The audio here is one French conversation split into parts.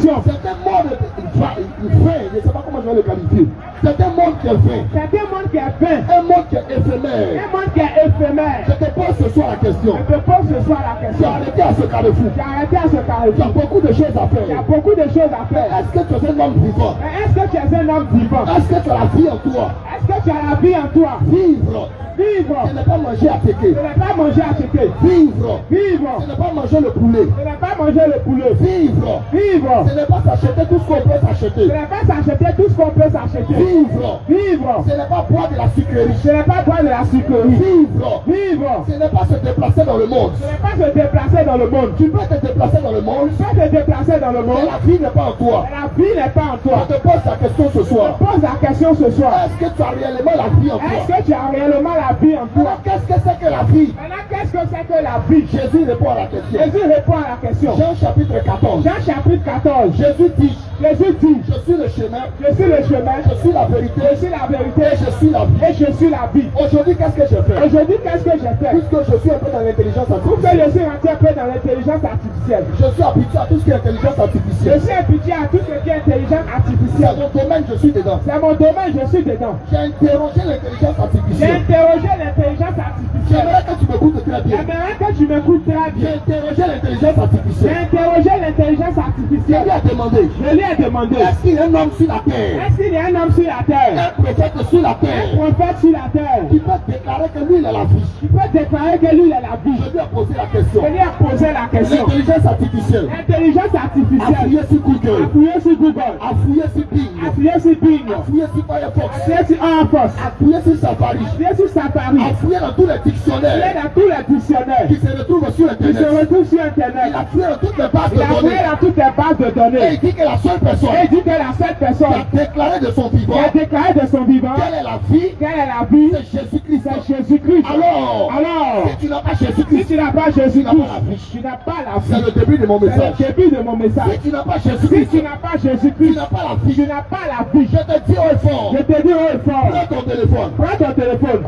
tradition. C'est un monde fin, je ne sais pas comment je vais le qualifier. C'est un monde qui est vain. C'est un monde qui est vain. Un monde qui est éphémère. Un monde qui est éphémère. Je te pose ce soir la question. Je te pose ce soir la Tu question. as arrêté à ce carrefour. Tu as arrêté à ce Tu as carrefour. beaucoup de choses à Il y a faire. beaucoup de choses à faire. Est-ce que tu es un homme vivant? Mais est-ce que tu es un homme vivant? Est-ce que tu as la vie en toi? Est-ce que tu as la vie en toi? Vivre. Vivre. Ce n'est pas manger à téquer. Ce n'est pas manger à checker. Vivre. Vivre. Ce n'est pas manger le poulet. Ce n'est pas manger le poulet. Vivre. Vivre. Ce n'est pas s'acheter tout ce qu'on peut s'acheter. Ce n'est pas s'acheter tout ce qu'on peut s'acheter. Vivre. Vivre. Ce n'est pas boire de la sucrerie. Ce n'est pas boire de la sucrerie. Vivre. Vivre. Ce n'est pas se déplacer dans le monde. Ce n'est pas se déplacer dans le monde. Tu peux te déplacer dans le monde, Tu peux te déplacer dans le mais monde. la vie n'est pas en toi. Mais la vie n'est pas en toi. Je te pose la question ce soir. Pose la question ce soir. Est-ce que tu as réellement la vie en Est-ce toi? que tu as réellement la vie en toi? Alors qu'est-ce que c'est que la vie? Maintenant, qu'est-ce que c'est que la vie? Jésus répond à la question. Jésus répond à la question. Jean chapitre 14. Jean chapitre 14. Jésus dit, Jésus dit, je suis le chemin, je suis le chemin, je suis la vérité, je suis la vérité, et je suis la vie. et je suis la vie. Aujourd'hui, qu'est-ce que je fais? Aujourd'hui, qu'est-ce que j'ai fait? Puisque je suis un peu dans l'intelligence Pour que artificielle, je suis rentré un peu dans l'intelligence artificielle. je suis habitué à tout ce qui est intelligence Je artificielle. suis habitué à tout ce qui est intelligence C'est artificielle. mon domaine, je suis dedans. C'est mon domaine, je suis dedans. J'ai interrogé l'intelligence J'ai artificielle. interrogé l'intelligence artificielle. J'aimerais que tu m'écoutes très bien. J'aimerais que tu m'écoutes très J'ai bien. interrogé l'intelligence J'ai artificielle. interrogé l'intelligence Je artificielle. lui ai demandé, Je lui ai demandé, est-ce qu'il y a un homme sur la terre, est-ce qu'il y a un homme sur la terre, un prophète sur la un terre, prophète sur la terre, qui peut déclarer que lui, il est la vie? qui peut déclarer que lui il est la vie? Je lui ai posé la question. Je lui ai posé la question. L'intelligence artificielle L'intelligence artificielle. Appuyez sur Google, Appuyez sur Google. appuyez sur Bing, Appuyez sur Bing. appuyez sur Firefox, Appuyez sur Firefox. appuyez sur Safari, Appuyez sur Safari. appuyez dans tous les Appuyez dictionnaires dans tous les dictionnaires qui se retrouvent sur qui se Internet. retrouvent sur Il Internet. a fouillé dans toutes les bases Il de a fouillé données. dans toutes les bases de Et données. il dit que la seule personne Et il dit que la seule qui personne a déclaré de son qui vivant a déclaré de son vivant quelle est la vie, quelle est la vie, c'est Jésus-Christ. c'est Jésus-Christ. Alors, Alors, si tu n'as pas si Jésus-Christ, tu n'as pas tu n'as Jésus-Christ, pas la vie. tu n'as pas la C'est vie. le début de mon C'est message. le début de mon message. Si tu n'as pas Si Jésus-Christ, tu n'as pas tu Jésus-Christ, n'as pas la tu vie. n'as pas la vie. Je te dis haut et fort, Je te dis haut et fort, prends ton téléphone, prends ton téléphone,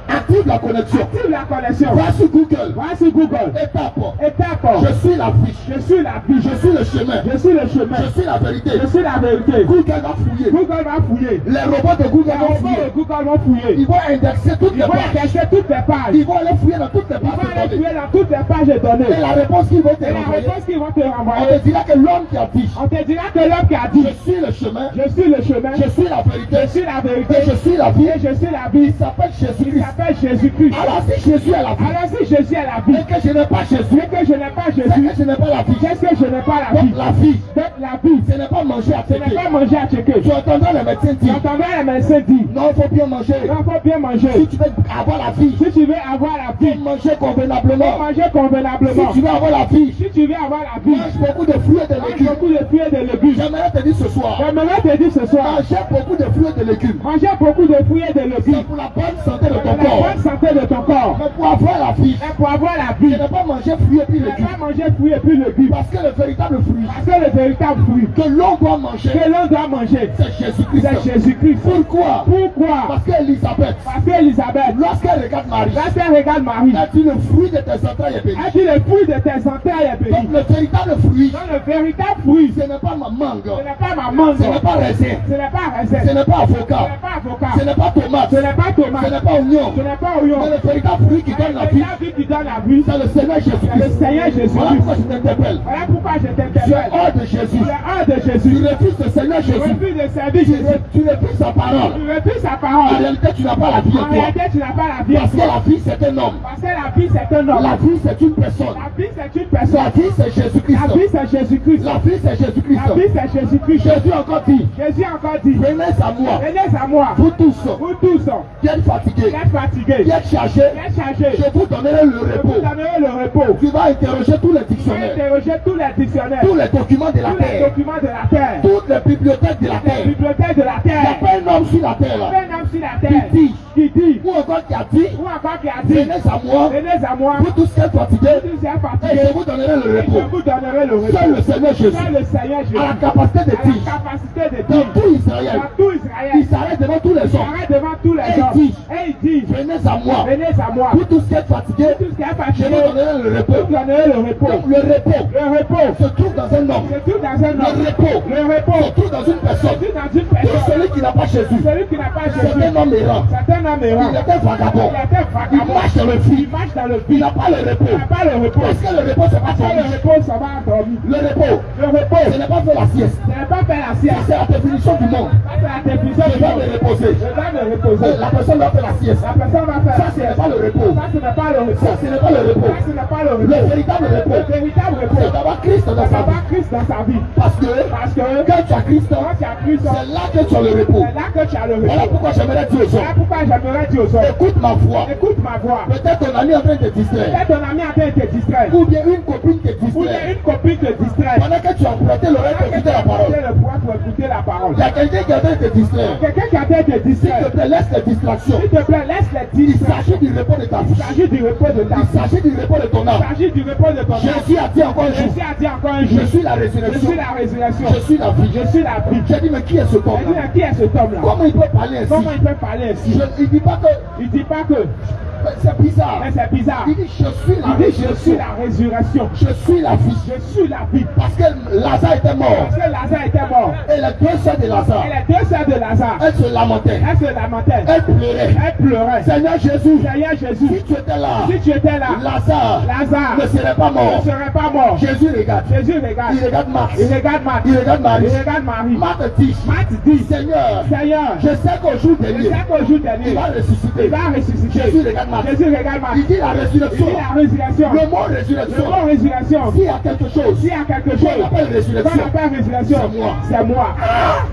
active la connexion, active la connexion, va sur Google, va sur Google et tape, et tape, je suis la vie, je suis la vie, je suis le chemin, je suis le chemin, je suis la vérité. je suis la vérité. Google va fouiller, Google va fouiller. les robots de Google Les vont robots fouiller, de Google vont fouiller. ils vont indexer toutes Ils les vont pages, cacher toutes les pages. ils vont aller fouiller dans toutes les Ils vont bases de aller données. fouiller dans toutes les pages de données. Et la réponse qu'ils vont te Et la renvoyer, réponse qu'ils vont te on renvoyer, te dira que l'homme qui a dit, on te dira que l'homme qui a dit, je suis le chemin, je suis le chemin, je suis la vérité, je suis la vérité, et je suis la vie, et je suis la vie. il s'appelle Il Jésus-Christ. s'appelle Jésus-Christ. Alors si Jésus est la vie, Alors si Jésus est la vie, et que je n'ai pas Jésus, et que je n'ai pas c'est Jésus, que je n'ai pas la vie. qu'est-ce que je n'ai pas la vie? Donc la vie, Donc la vie, ce n'est pas manger à ce n'est téquer. pas manger à checker. Tu entendras les médecins dire, J'entendrai les médecins dire, non, il faut bien manger. non, il faut bien Si manger. tu veux avoir la vie, Si tu veux avoir la il vie, faut manger il faut convenablement. manger Si convenablement. tu veux avoir la vie, Si tu veux avoir la vie, mange beaucoup de fruits et de mange légumes. beaucoup de fruits et de légumes. J'aimerais te dire ce soir, J'aimerais te dire ce soir, mangez beaucoup de fruits et de légumes. manger beaucoup de fruits et de C'est légumes pour la bonne santé de pour ton la corps. bonne santé de ton corps. Mais pour avoir la vie, Et pour avoir la je vie, n'ai pas mangé fruits et puis tu ne légumes. pas manger fruits et puis légumes. Parce que le véritable fruit Parce que le véritable fruit que l'on doit manger, que l'on doit manger, c'est Jésus-Christ. c'est Jésus-Christ. Pourquoi? Pourquoi? Parce qu'Élisabeth, Parce qu'Élisabeth, lorsqu'elle regarde Marie, lorsqu'elle regarde Marie, elle dit le fruit de tes entrailles est béni. elle dit le fruit de tes entrailles est béni. Donc le véritable fruit, Donc le véritable fruit, ce n'est pas ma mangue, ce n'est pas ma mangue, ce n'est pas raisin, ce n'est pas raisin, ce n'est pas ce avocat, n'est pas avocat, ce n'est pas tomate, ce n'est pas ce tomate, n'est pas oignon. ce n'est pas oignon. Mais le véritable fruit qui donne la Le vie, véritable fruit qui donne la vie, c'est le Seigneur c'est le Jésus-Christ. Seigneur Jésus. Voilà pourquoi je t'interpelle. Voilà pourquoi je Tu es t'interpelle. hors de Jésus. Tu es hors de Tu Jésus. refuses le Seigneur Tu Jésus. refuses de servir Jésus. Tu refuses sa parole. Tu refuses sa En parole. réalité, tu n'as pas la vie en En toi. réalité, tu n'as pas la vie en Parce que toi. la vie, c'est un homme. Parce que la vie, c'est un homme. La vie, c'est une personne. La vie, c'est une La personne. vie, c'est Jésus-Christ. La vie, c'est Jésus-Christ. La vie, c'est Jésus-Christ. La vie, c'est Jésus-Christ. Jésus encore dit, Jésus a encore dit, venez à moi, venez à moi, vous tous, vous tous, qui êtes fatigués, qui êtes fatigués, qui êtes chargés, qui êtes chargés, je vous donnerai le je repos. vous donnerai le repos. Tu vas interroger tous les Tu vas dictionnaires, interroger tous les dictionnaires, tous les documents de la tous les terre, documents de la terre, toutes les bibliothèques de la les terre. bibliothèques de la Il n'y a terre. pas un homme sur la terre, Il y a un homme sur la qui terre dit, qui dit, ou encore qui a dit, ou encore qui a dit, venez à moi, venez à moi, vous tous qui êtes fatigués, vous tous êtes et fatigués, je vous donnerai le et je repos. vous donnerai le repos. Seul le Seigneur Jésus Seul le Seigneur Jésus a la capacité de a la dire capacité de dans dire tout Israël, dans tout Israël, il s'arrête devant tous les il hommes arrête devant tous les et il hommes dit, et il dit, venez à moi. venez à moi. Vous tous qui êtes fatigués, Tout ce qui est je fatigué, vous donnerai le repos. vous donnerez le repos. Donc le repos Le repos se trouve dans un homme. se trouve dans un homme. Le repos Le repos se trouve dans une personne. se trouve dans une Pour personne. celui qui n'a pas Jésus, Celui qui n'a pas c'est Jésus, un homme errant. c'est un homme errant. Il était vagabond. Il était Il vagabond. marche dans le Il vide. marche dans le Il vide. n'a pas le repos. Il n'a pas le repos. Parce que le repos, c'est pas Parce que dormir. le repos, ça va endormir. Le repos, Le repos, ce n'est pas faire la sieste. ce n'est pas faire la sieste. C'est la définition du monde. C'est la définition Je du dois monde. me reposer. Je dois me reposer. La personne doit faire la sieste. La personne va faire Ça, la ce n'est sieste. pas le repos. Ça, ce n'est pas le repos. Ça, ce n'est pas le repos. Ça, ce n'est pas le Le repos. véritable Le repos, véritable repos, c'est d'avoir Christ dans c'est sa vie. d'avoir Christ dans sa vie. Parce que Parce que quand tu as Christ, quand tu as Christ, c'est là que tu as le repos. c'est là que tu as le Voilà repos. pourquoi j'aimerais dire aux Voilà gens, pourquoi j'aimerais dire aux hommes, écoute ma voix. écoute ma voix. Peut-être ton ami est en train de te distraire. Peut-être ton ami a été distrait. Ou bien une copine te Ou bien distrait. une copine te distrait. Pendant que tu as prêté l'oreille pour écouter la parole. le pouvoir pour écouter la parole. Il y a quelqu'un qui est en train de te distraire. Quelqu'un qui a été S'il distrait. te plaît, laisse les distractions. S'il te plaît, laisse les Il distractions. s'agit du repos de ta vie. Il s'agit du repos de ta Il vie. s'agit du repos de ton Il âme. s'agit du repos de ton âme. Jésus a dit encore un jour, Jésus a dit encore un jour, je suis la je résurrection. suis la résurrection. Je suis la vie. Je suis la vie. J'ai dit, mais qui est ce Il dit, homme-là? mais qui est cet homme-là? Comment il peut parler ainsi? Comment il peut parler ainsi? Il ne dit pas que Il dit pas que, c'est bizarre. mais c'est bizarre. Il dit, je suis la Il dit, je suis résurrection. la résurrection. Je suis la vie. Je suis la vie. Parce que Lazare était mort. Parce que Lazare était mort. Et les deux sœurs de Lazare, Et les deux sœurs de Lazare, elles se lamentaient. elles se lamentaient. Elles pleuraient. Elles pleuraient. Seigneur Jésus, Seigneur si Jésus, tu étais là, si tu étais là, Lazare Lazare ne serait pas ne mort. serait pas mort. Jésus regarde. Jésus regarde. Il regarde Marc. Il regarde Marthe. Il regarde Marie. Il regarde Marie. Marc dit, Marthe dit, Seigneur, Seigneur, je sais qu'au jour je dernier, sais qu'au jour il dernier, va ressusciter. il va ressusciter. Jésus regarde Marc. Jésus regarde Marthe. Il dit la Il résurrection. dit la résurrection. Le mot Le résurrection. mot résurrection. S'il y a quelque chose S'il y a quelque qu'on chose appelle qu'on résurrection, appelle résurrection, c'est moi. c'est moi.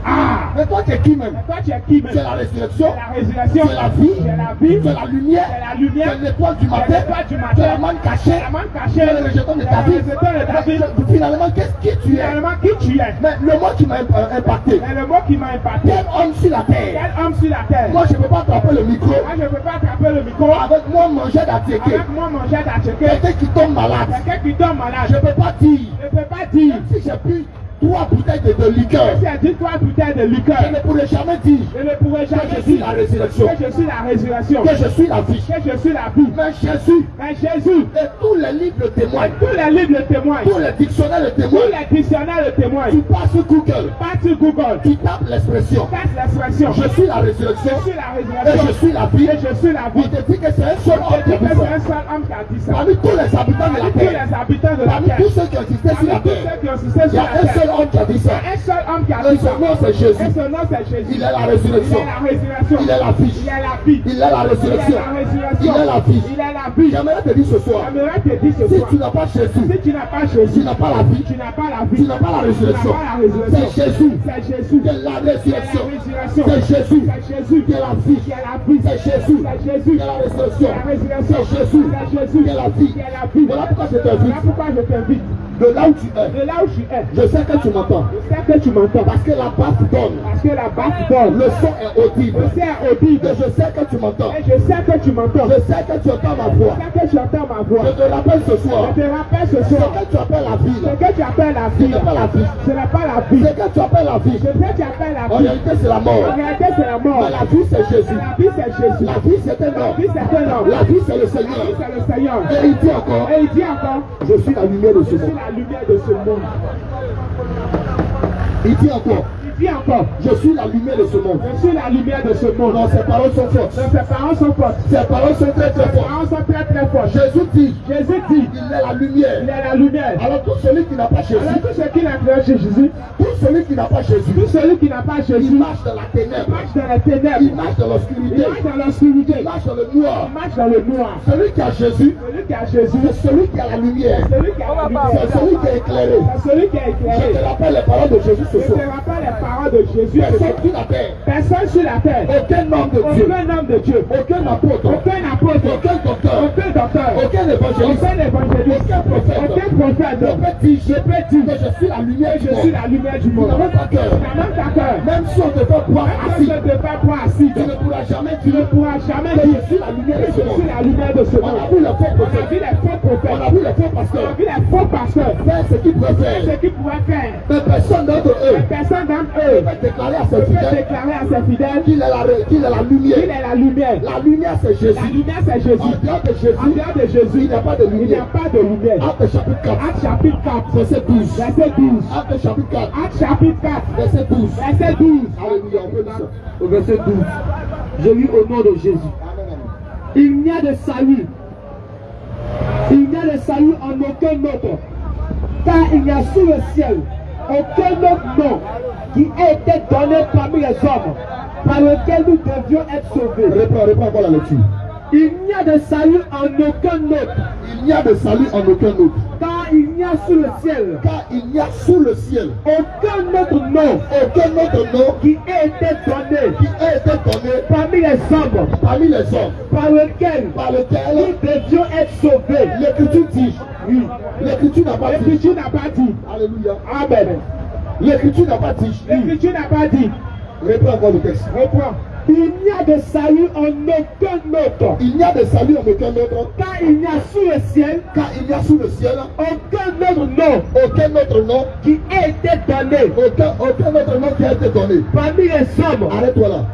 Ah! mais toi tu es qui même? Mais toi tu es qui même? C'est la résurrection. C'est la résurrection. C'est la vie. C'est la vie. C'est la lumière. C'est la lumière. C'est l'étoile du C'est matin. l'étoile du matin. C'est la manne cachée. La manne cachée. C'est le rejeton de C'est ta le vie. rejeton de ta vie. Finalement, qu'est-ce que tu es? Finalement, qui tu es? Mais le mot qui m'a impacté, Mais le mot qui m'a impacté, quel homme sur la terre? quel homme sur la terre? Moi, je ne peux pas attraper le micro Moi, je ne peux pas attraper le micro avec moi manger d'attiquer. avec moi manger d'attiquer. Quelqu'un qui tombe malade. Quelqu'un qui tombe malade. Je ne peux pas dire. Je ne peux pas dire. Même si j'ai pris 3 bouteilles de liqueur, Si elle dit 3 bouteilles de liqueur, je ne pourrais jamais dire je ne pourrais que jamais je suis dire la résurrection, que je suis la résurrection, que je suis la vie. que je suis la vie. Mais Jésus Mais Jésus, et tous les livres le témoignent, tous les livres le témoignent, tous les dictionnaires le tous témoignent. les dictionnaires le Tu témoignent. passes sur Google, Pas sur Google, tu tapes l'expression passe l'expression. je suis la résurrection Je suis la et résurrection. je suis la vie. Et je suis la On vie. te dit que c'est un seul homme qui Je a dis que dit c'est ça. un seul homme qui a dit ça. Parmi tous les habitants de la Parmi tous terre, les habitants de la parmi terre, tous ceux qui ont existé sur la parmi tous terre, ceux qui ont existé il y sur a la un seul terre, homme qui a dit ça. un seul homme qui a Et dit ça. son nom c'est Et Jésus. son nom c'est Jésus. Il est la Il résurrection. est la résurrection. Il est la vie. Il est la vie. Il est la Il est résurrection. la résurrection. Il est la vie. Il est la vie. J'aimerais te dire ce soir, J'aimerais te dire ce si soir, tu n'as pas Jésus, si tu n'as pas tu Jésus, n'as pas la vie, tu n'as pas la vie, tu n'as pas la résurrection. tu n'as pas la résurrection. C'est Jésus. C'est Jésus. C'est la résurrection. résurrection. C'est Jésus. C'est Jésus. Qui est la vie. Qui est la vie. C'est Jésus. C'est Jésus. Qui est la résurrection. La résurrection. C'est Jésus. C'est Jésus. Qui est la vie. Qui est la vie. Voilà pourquoi je t'invite. Voilà pourquoi je t'invite. De là où tu es, De là où tu es, je sais que tu m'entends. je sais que tu m'entends. Parce que la basse donne. Parce que la basse donne. Le son est audible. Le son est audible. Et je sais que tu m'entends. Et je sais que tu m'entends. Je sais que tu entends ma voix. Je sais que tu entends ma voix. Je te rappelle ce soir. Je te rappelle ce Ce soir. que tu appelles la vie, Ce que tu appelles la ce vie, n'est pas la vie. ce n'est pas la vie. Ce que tu appelles la vie, Ce que tu appelles la en vie, réalité c'est la mort. en réalité c'est la mort. Mais la vie c'est Jésus. La vie c'est Jésus. La vie c'est un La homme. vie c'est un homme. La vie c'est le La Seigneur. vie c'est le Seigneur. Et il dit encore, Et il dit encore, je suis la lumière de ce je suis monde. la lumière de ce monde. Il dit encore, Il dit encore, je suis la lumière de ce monde. je suis la lumière de ce monde. Non, ces paroles sont fortes. Donc ses paroles sont fortes. Ces paroles sont très très Ses fortes. paroles sont très très fortes. Jésus dit, Jésus dit, il est la lumière. il est la lumière. Alors tout celui qui n'a pas Jésus, Alors tout ce qui n'a créé chez Jésus, tout celui qui n'a pas Jésus, tout celui qui n'a pas il Jésus, marche dans la ténèbre. marche dans les ténèbres. Il marche dans Il l'obscurité. marche dans l'obscurité. Il marche dans le noir. Il marche dans le noir. Celui qui a Jésus, Celui qui a Jésus, c'est celui qui a la lumière. celui qui a la lumière, C'est celui qui est éclairé. c'est celui qui est Je éclairé. te rappelle les paroles de Jésus ce Je soir. te rappelle les paroles de Jésus. Personne sur la terre, Personne sur la terre, aucun homme de Dieu, aucun homme de Dieu, aucun apôtre, aucun apôtre, aucun docteur, aucun docteur, aucun évangéliste, aucun évangéliste, aucun prophète, aucun prophète ne peut dire, je peux dire que je suis la lumière du je suis monde. la lumière du Tu monde. n'as même pas cœur. Tu n'as même pas cœur. Même si on te fait boire Même assis, si je te fais boire assis, tu ne pourras jamais tu ne dire pourras jamais que dire je suis la lumière que de je ce monde. suis la lumière de ce On a monde. vu les faux On a prophètes, vu les faux on a prophètes, vu les faux on a pasteurs vu les faux pasteurs faire ce qu'ils pouvaient faire ce faire. qu'ils pouvaient faire. Mais personne d'entre eux Mais personne d'entre eux. peut déclarer à ses Je peux fidèles déclarer à ses fidèles qu'il est la lumière. qu'il est la lumière. La lumière, c'est Jésus. La lumière, c'est Jésus. En dehors de En Jésus, dehors de Jésus, il n'y a pas de il n'y a lumière. pas de lumière. Acte chapitre 4, Acte chapitre 4, verset 12. verset 12. Acte chapitre 4, Acte chapitre 4, verset 12. verset 12. Alléluia, on peut lire ça. Au verset 12. Je lis au nom de Jésus. Amen, amen. Il n'y a de salut. Il n'y a de salut en aucun autre. Car il n'y a sous le ciel aucun autre nom qui ait été donné parmi les hommes par lequel nous devions être sauvés. Reprends encore la lecture. Il n'y a de salut en aucun autre. Il n'y a de salut en aucun autre. Car il n'y a sous le ciel Car il n'y a sous le ciel aucun autre nom aucun autre nom qui ait été donné qui ait été donné parmi les hommes parmi les hommes par lequel par nous lequel devions être sauvés. l'Écriture dit. Oui. L'Écriture n'a pas dit. L'Écriture n'a pas dit. Alléluia. Amen. L'Écriture n'a pas dit. L'Écriture n'a pas dit. Reprends encore le texte. Reprends. Il n'y a de salut en aucun autre. Il n'y a de salut en aucun autre. Car il n'y a sous le ciel Car il n'y a sous le ciel aucun autre nom aucun autre nom, qui ait été donné aucun autre nom qui a été donné. parmi les hommes. Arrête-toi là.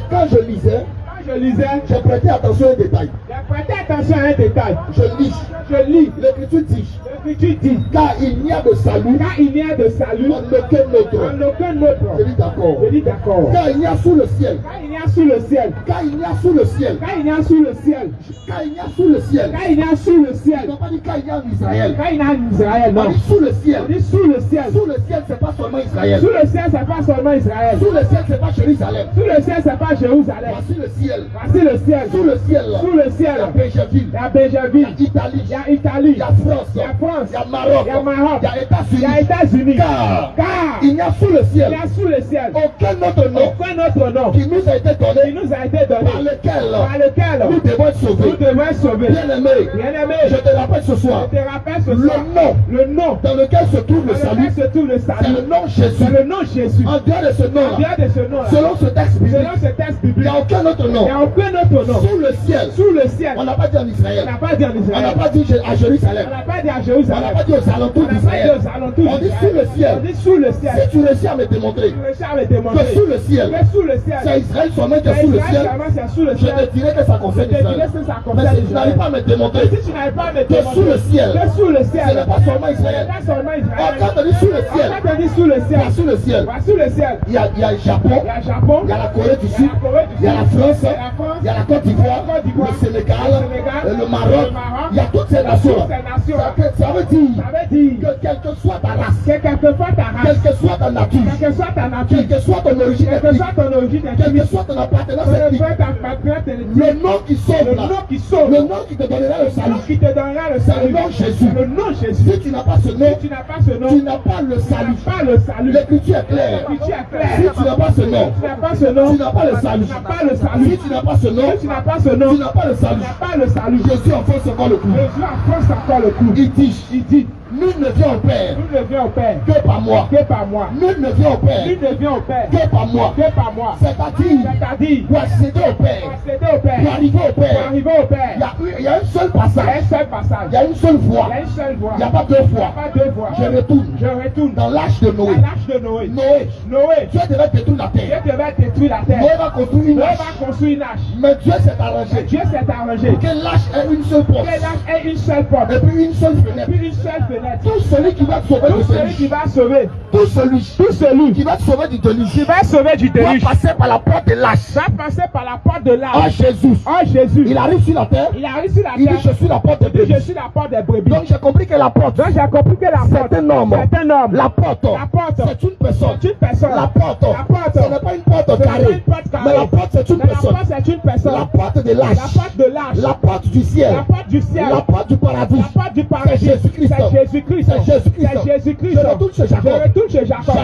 Quand je lisais, Quand je lisais, j'ai prêté attention aux détails. j'ai prêté attention à un détail. Je lis. L'Écriture dit. L'Écriture dit, Car il n'y a de salut car il n'y a de salut en aucun autre. en aucun autre. Je dis d'accord. Je dis d'accord. Car il n'y a sous le ciel. Car il n'y a sous le ciel. Car il n'y a sous le ciel. Car il n'y a sous le ciel. Car il n'y a sous le ciel. Car il n'y a sous le Ils ciel. n'ont pas dit car il y a en Israël. Car il y a en Israël, On non. dit sous le ciel. On dit sous le ciel. Sous le ciel, c'est pas seulement Israël. Sous le ciel, c'est pas seulement Israël. Sous le ciel, c'est pas Jérusalem. Sous le ciel, c'est pas Jérusalem. Voici le ciel. Voici le ciel. Sous le ciel, là. Sous le Il y a ciel. Benjerville. Il y a Il y a Benjerville. Italie. Il y a Italie. Il y a France. Il y a France. Il y a Maroc. Il y a Maroc. Il y a Il y a États-Unis. États-Unis. Car il il n'y a sous le y ciel a sous le ciel aucun autre nom aucun autre nom qui nous a été qui donné nous a été par donné lequel par lequel nous devons être nous sauvés. devons être sauvés. Bien-aimé, Bien-aimé, je te rappelle ce soir, je te rappelle ce le soir nom le nom dans lequel se trouve dans le salut, lequel se trouve le c'est salut. le nom Jésus. C'est le nom Jésus. En dehors de ce En nom-là, dehors de ce nom-là, selon ce texte biblique, selon ce texte il n'y biblique, a aucun autre il n'y nom. a aucun autre nom. Sous le ciel, Sous le ciel, on n'a pas dit en on Israël, n'a pas dit en on n'a Israël, pas dit à Jérusalem, on n'a pas dit à on n'a Jérusalem, pas dit aux alentours on n'a pas dit d'Israël. aux alentours On dit d'Israël. sous le ciel. On dit sous le ciel. Si tu réussis à me démontrer Tu réussis à me démontrer que sous le ciel, que sous le ciel, c'est Israël seulement qui est sous le ciel, c'est sous le je ciel. te dirai que ça Je concerne te dirai Israël. que ça Mais concerne si tu n'arrives Israël. pas à me démontrer Mais si tu n'arrives pas à me que sous le démontrer ciel, que sous le ce ciel, n'est pas seulement ce Israël. n'est pas seulement Israël. Quand on dit sous le ciel, Quand on dit sous le ciel, il y a sous le ciel, voici le ciel. il y a le Japon, Il y a le Japon, il y a la Corée du il y a Sud, la Corée du il y a la Sud, France, il y a la France, il y a la Côte d'Ivoire, la Côte d'Ivoire, le Sénégal, le Sénégal, le Maroc, le Maroc, il y a toutes ces nations. toutes ces nations. Ça veut dire Ça veut dire que quelle que soit ta race, que quelquefois ta race, quelle que soit ta nature, quelle que soit ta nature, quelle que soit ton origine quelle que ethnique, soit ton origine quelle que ethnique, soit ton appartenance quelle que ethnique, soit ta appartenance ethnique, le nom qui sauve le là, nom qui sauve, le nom qui te donnera le le salut, nom qui te donnera le c'est le salut, nom Jésus. le nom Jésus. Si tu n'as pas ce nom, Si tu n'as pas ce nom, tu n'as pas le tu salut. n'as pas le salut. L'écriture est claire. L'écriture est claire. Si tu n'as pas ce nom, Tu n'as pas ce nom, tu n'as pas le salut. tu n'as pas le salut. Si tu n'as pas ce nom, Si tu n'as pas ce nom, tu n'as pas le tu salut. n'as pas le salut. Jésus enfonce encore le coup. Jésus enfonce encore le coup. Il dit, nul ne vient au Père Nul ne vient au Père que par moi. que par moi. Nul ne vient au Père Nul ne vient au Père que par moi. que par moi. C'est-à-dire, C'est-à-dire, pour accéder au pour Père, accéder au Père, pour arriver au pour Père, arriver au Père, il y a un seul il y a passage. un seul passage. Il y a une seule Il voie. y a une seule voie. Il n'y a pas deux Il n'y a fois. pas deux voies. Je retourne Je retourne dans l'âge de dans Noé. l'âge de Noé. Noé, Noé, Dieu devait détruire la terre. Dieu devait détruire la terre. Noé va construire une Noé arche. va construire une arche. Mais Dieu s'est Mais arrangé. Dieu s'est arrangé. Que l'arche ait une seule porte. Que l'arche ait une seule porte. Et puis une seule Et fenêtre. puis une seule fenêtre. Tout celui qui va te sauver Tout du celui qui déluge. va sauver, Tout celui qui va te sauver du déluge. qui va sauver du Doit déluge, passer par la porte de l'arche. va passer par la porte de Oh l'arche. Jésus. Oh Jésus, Il arrive sur la terre. il arrive sur la Il terre. dit je suis la porte de Il dit, je déluge. suis la porte des brebis. Donc j'ai compris que la porte, Donc j'ai compris que la porte, c'est un homme. c'est un homme. La porte, La porte, c'est une personne. c'est une personne. La porte, La porte, ce n'est pas une porte ce n'est pas carrée. une porte carrée. Mais la porte, c'est une Mais la personne. porte, c'est une personne. La porte de La l'arche. porte de l'arche. La porte du ciel. La porte du ciel. La porte du paradis. La porte du paradis. C'est Jésus-Christ. C'est Jésus-Christ. C'est Jésus-Christ. C'est Jésus-Christ. Je retourne chez Jacob. Je retourne chez Jacob.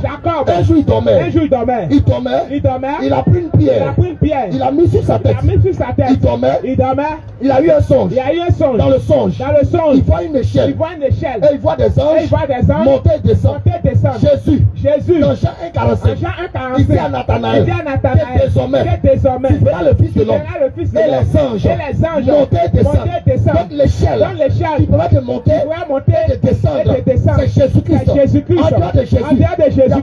Jacob. Un jour il dormait. Un jour il dormait. Il dormait. Il dormait. Il a pris une Il a pierre. pris une pierre. Il a mis sur sa Il tête. a mis sur sa tête. Il dormait. Il dormait. Il a eu un songe. Il a eu un songe. Dans le songe, Dans le songe, il voit une échelle. il voit une échelle. Et il voit des Et il anges voit des anges monter et descendre. monter et descendre. Jésus, Jésus, dans Jean 1,45, dans Jean il dit 1,45, à Nathanaël Il dit à Nathanaël que désormais tu verras le Fils de l'homme et les anges monter et descendre. Donc l'échelle qui pourra te monter et te descendre, c'est Jésus-Christ. En dehors de Jésus, il n'y a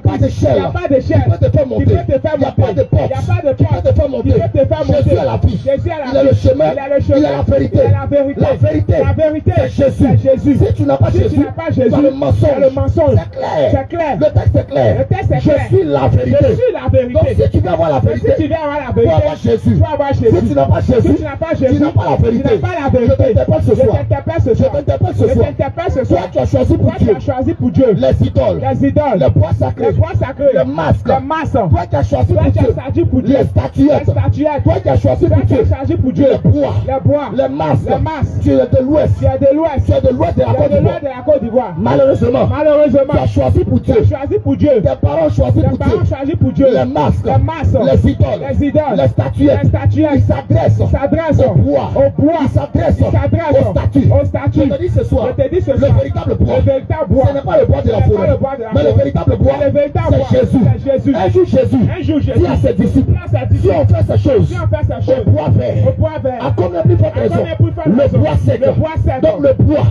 pas d'échelle qui peut te faire monter. Il n'y a pas de porte qui peut te faire monter. Jésus est la vie. Il est le chemin. Il est la vérité. La vérité, c'est Jésus. Si tu n'as pas Jésus, tu as le mensonge. C'est clair. Le texte est clair. Je suis la vérité. Donc si tu veux avoir la vérité, tu dois avoir Jésus. Si tu n'as pas Jésus, tu n'as pas la vérité. Je t'interpelle ce soir. Toi, tu as choisi pour Dieu les idoles, les bois sacrés, les masques. Toi, tu as choisi pour Dieu les statuettes. Toi, tu as choisi pour Dieu les bois, les masques. Tu es de l'ouest. Tu es de l'ouest de la Côte d'Ivoire. Malheureusement, tu as choisi pour Dieu. Tes parents ont choisi pour Dieu. Les masques, les idoles, les statuettes. Ils s'adressent au bois. Ils s'adressent aux statues. Je te dis ce soir, le véritable bois, ce n'est pas le bois de la forêt, mais le véritable bois, c'est Jésus. Un jour, Jésus dit à ses disciples, si on fait ces choses au bois vert, à combien plus forte raison, le bois sec. Donc le bois,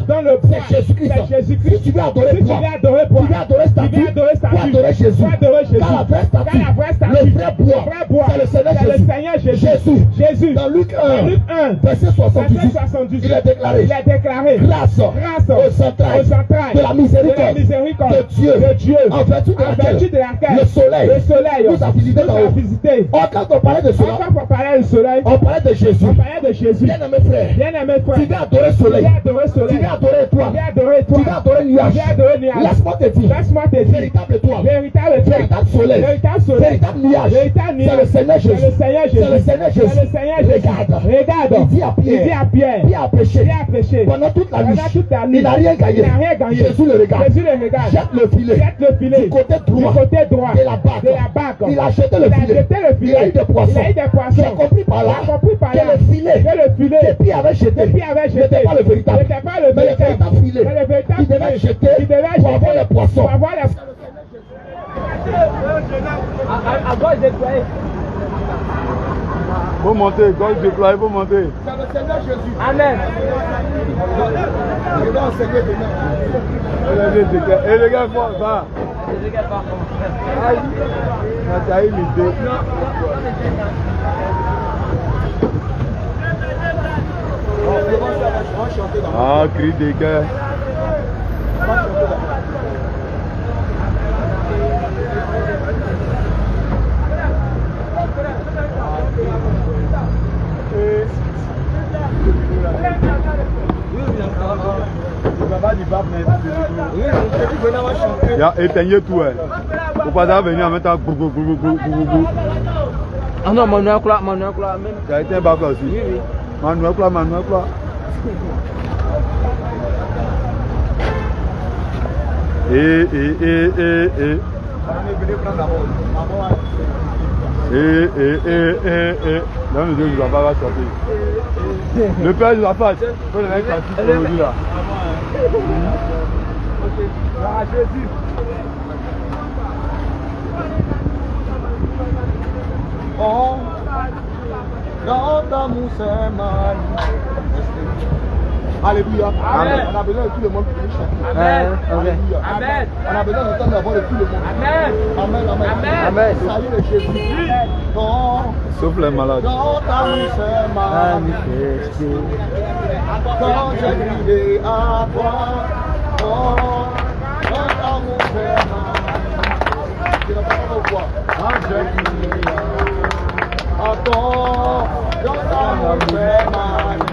c'est Jésus-Christ. Si tu veux adorer bois, tu veux adorer statue, tu veux adorer Jésus. Car la vraie statue, le vrai bois, c'est le Seigneur Jésus. Dans Luc 1, verset 78, il est déclaré grâce aux entrailles de la miséricorde de Dieu, en vertu de laquelle le soleil nous a visité dans haut. Or, quand on parlait de cela, on parlait de Jésus. Bien-aimé frère, tu viens adorer le soleil, tu viens adorer toi, tu viens adorer nuage. Laisse-moi te dire, véritable toi, véritable soleil, véritable nuage, c'est le Seigneur Jésus. Regarde, il dit à Pierre, Pierre a péché pendant toute la nuit, il n'a rien gagné. Jésus le regarde, jette le filet du côté droit de la barque. Il a jeté le filet, il a eu des poissons. J'ai compris par là que le filet que Pierre avait jeté n'était pas le véritable, mais le véritable filet qui devait jeter pour avoir les poissons. À gauche déployé. Faut monter, gauche déployé, faut monter. C'est le Seigneur Jésus. Amen. Je vais enseigner demain. Et les gars, va. Aïe, tu as eu l'idée. Ah, cri des gars. Éteignez tout. Faut pas venir en même temps. Ah non, Manuel Cla, même. Tu as été un bafle aussi. Oui. Manuel Cla. Là, nous ne va pas sortir. Le père de la face. Il faut le mettre en psychologie là. Oh, dans ta mousse, alléluia. Amen. On a besoin de tout le monde pour nous chanter. Amen. Alléluia. Amen. On a besoin d'entendre la voix de tout le monde. Amen. Amen. Salut le Jésus. Sauf les malades. Dans ta mousse manifestée. Quand j'ai crié à toi. Oh, dans ta mousse manifestée. Je n'ai pas de voix. Quand j'ai crié à toi. Dans ta mousse manifestée.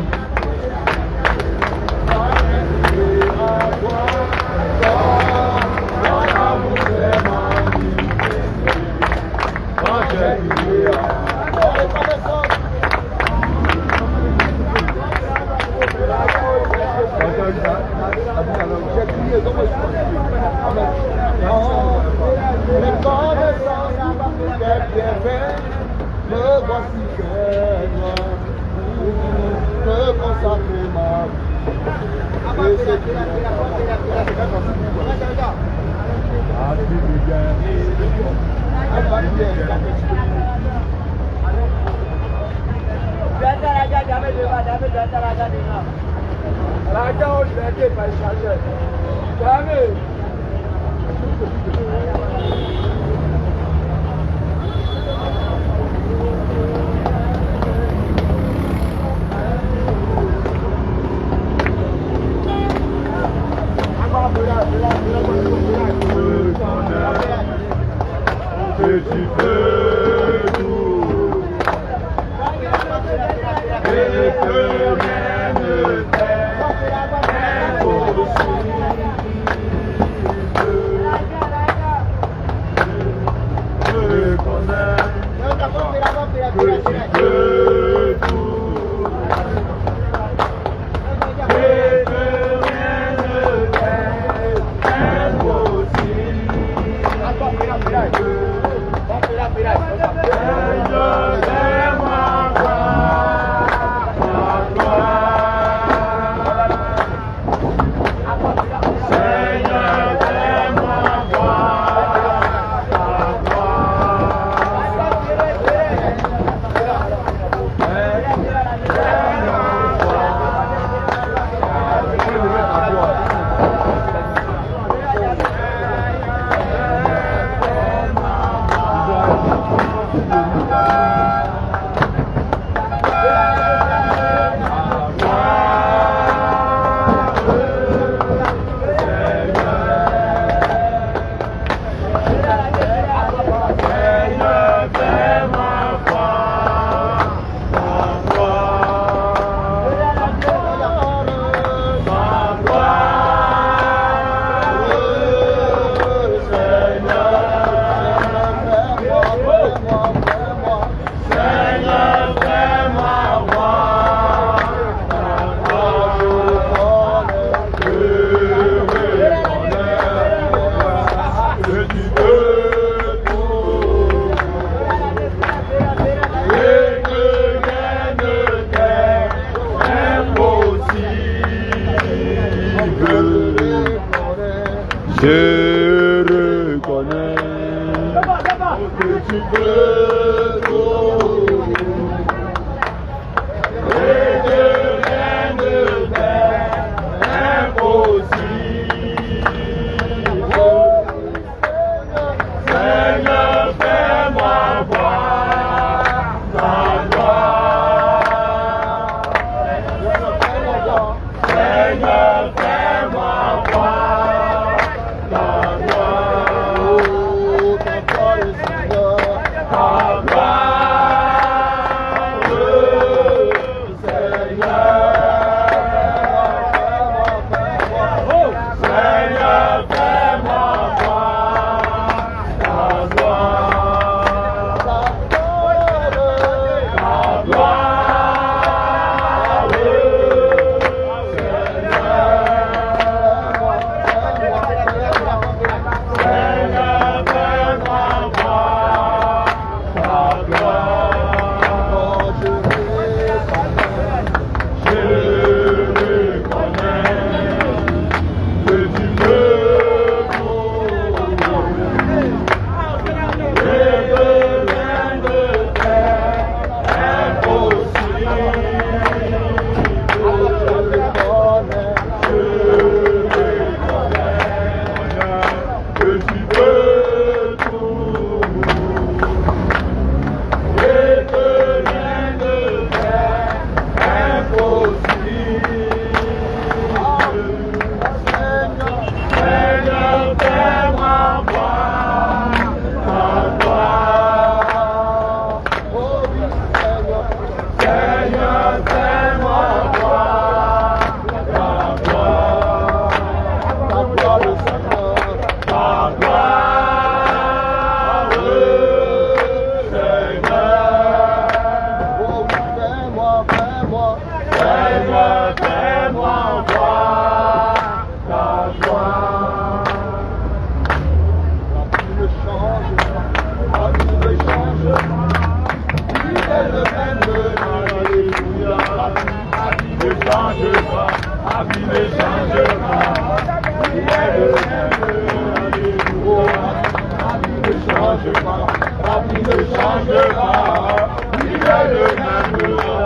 change pas. il ne change pas, il est le même,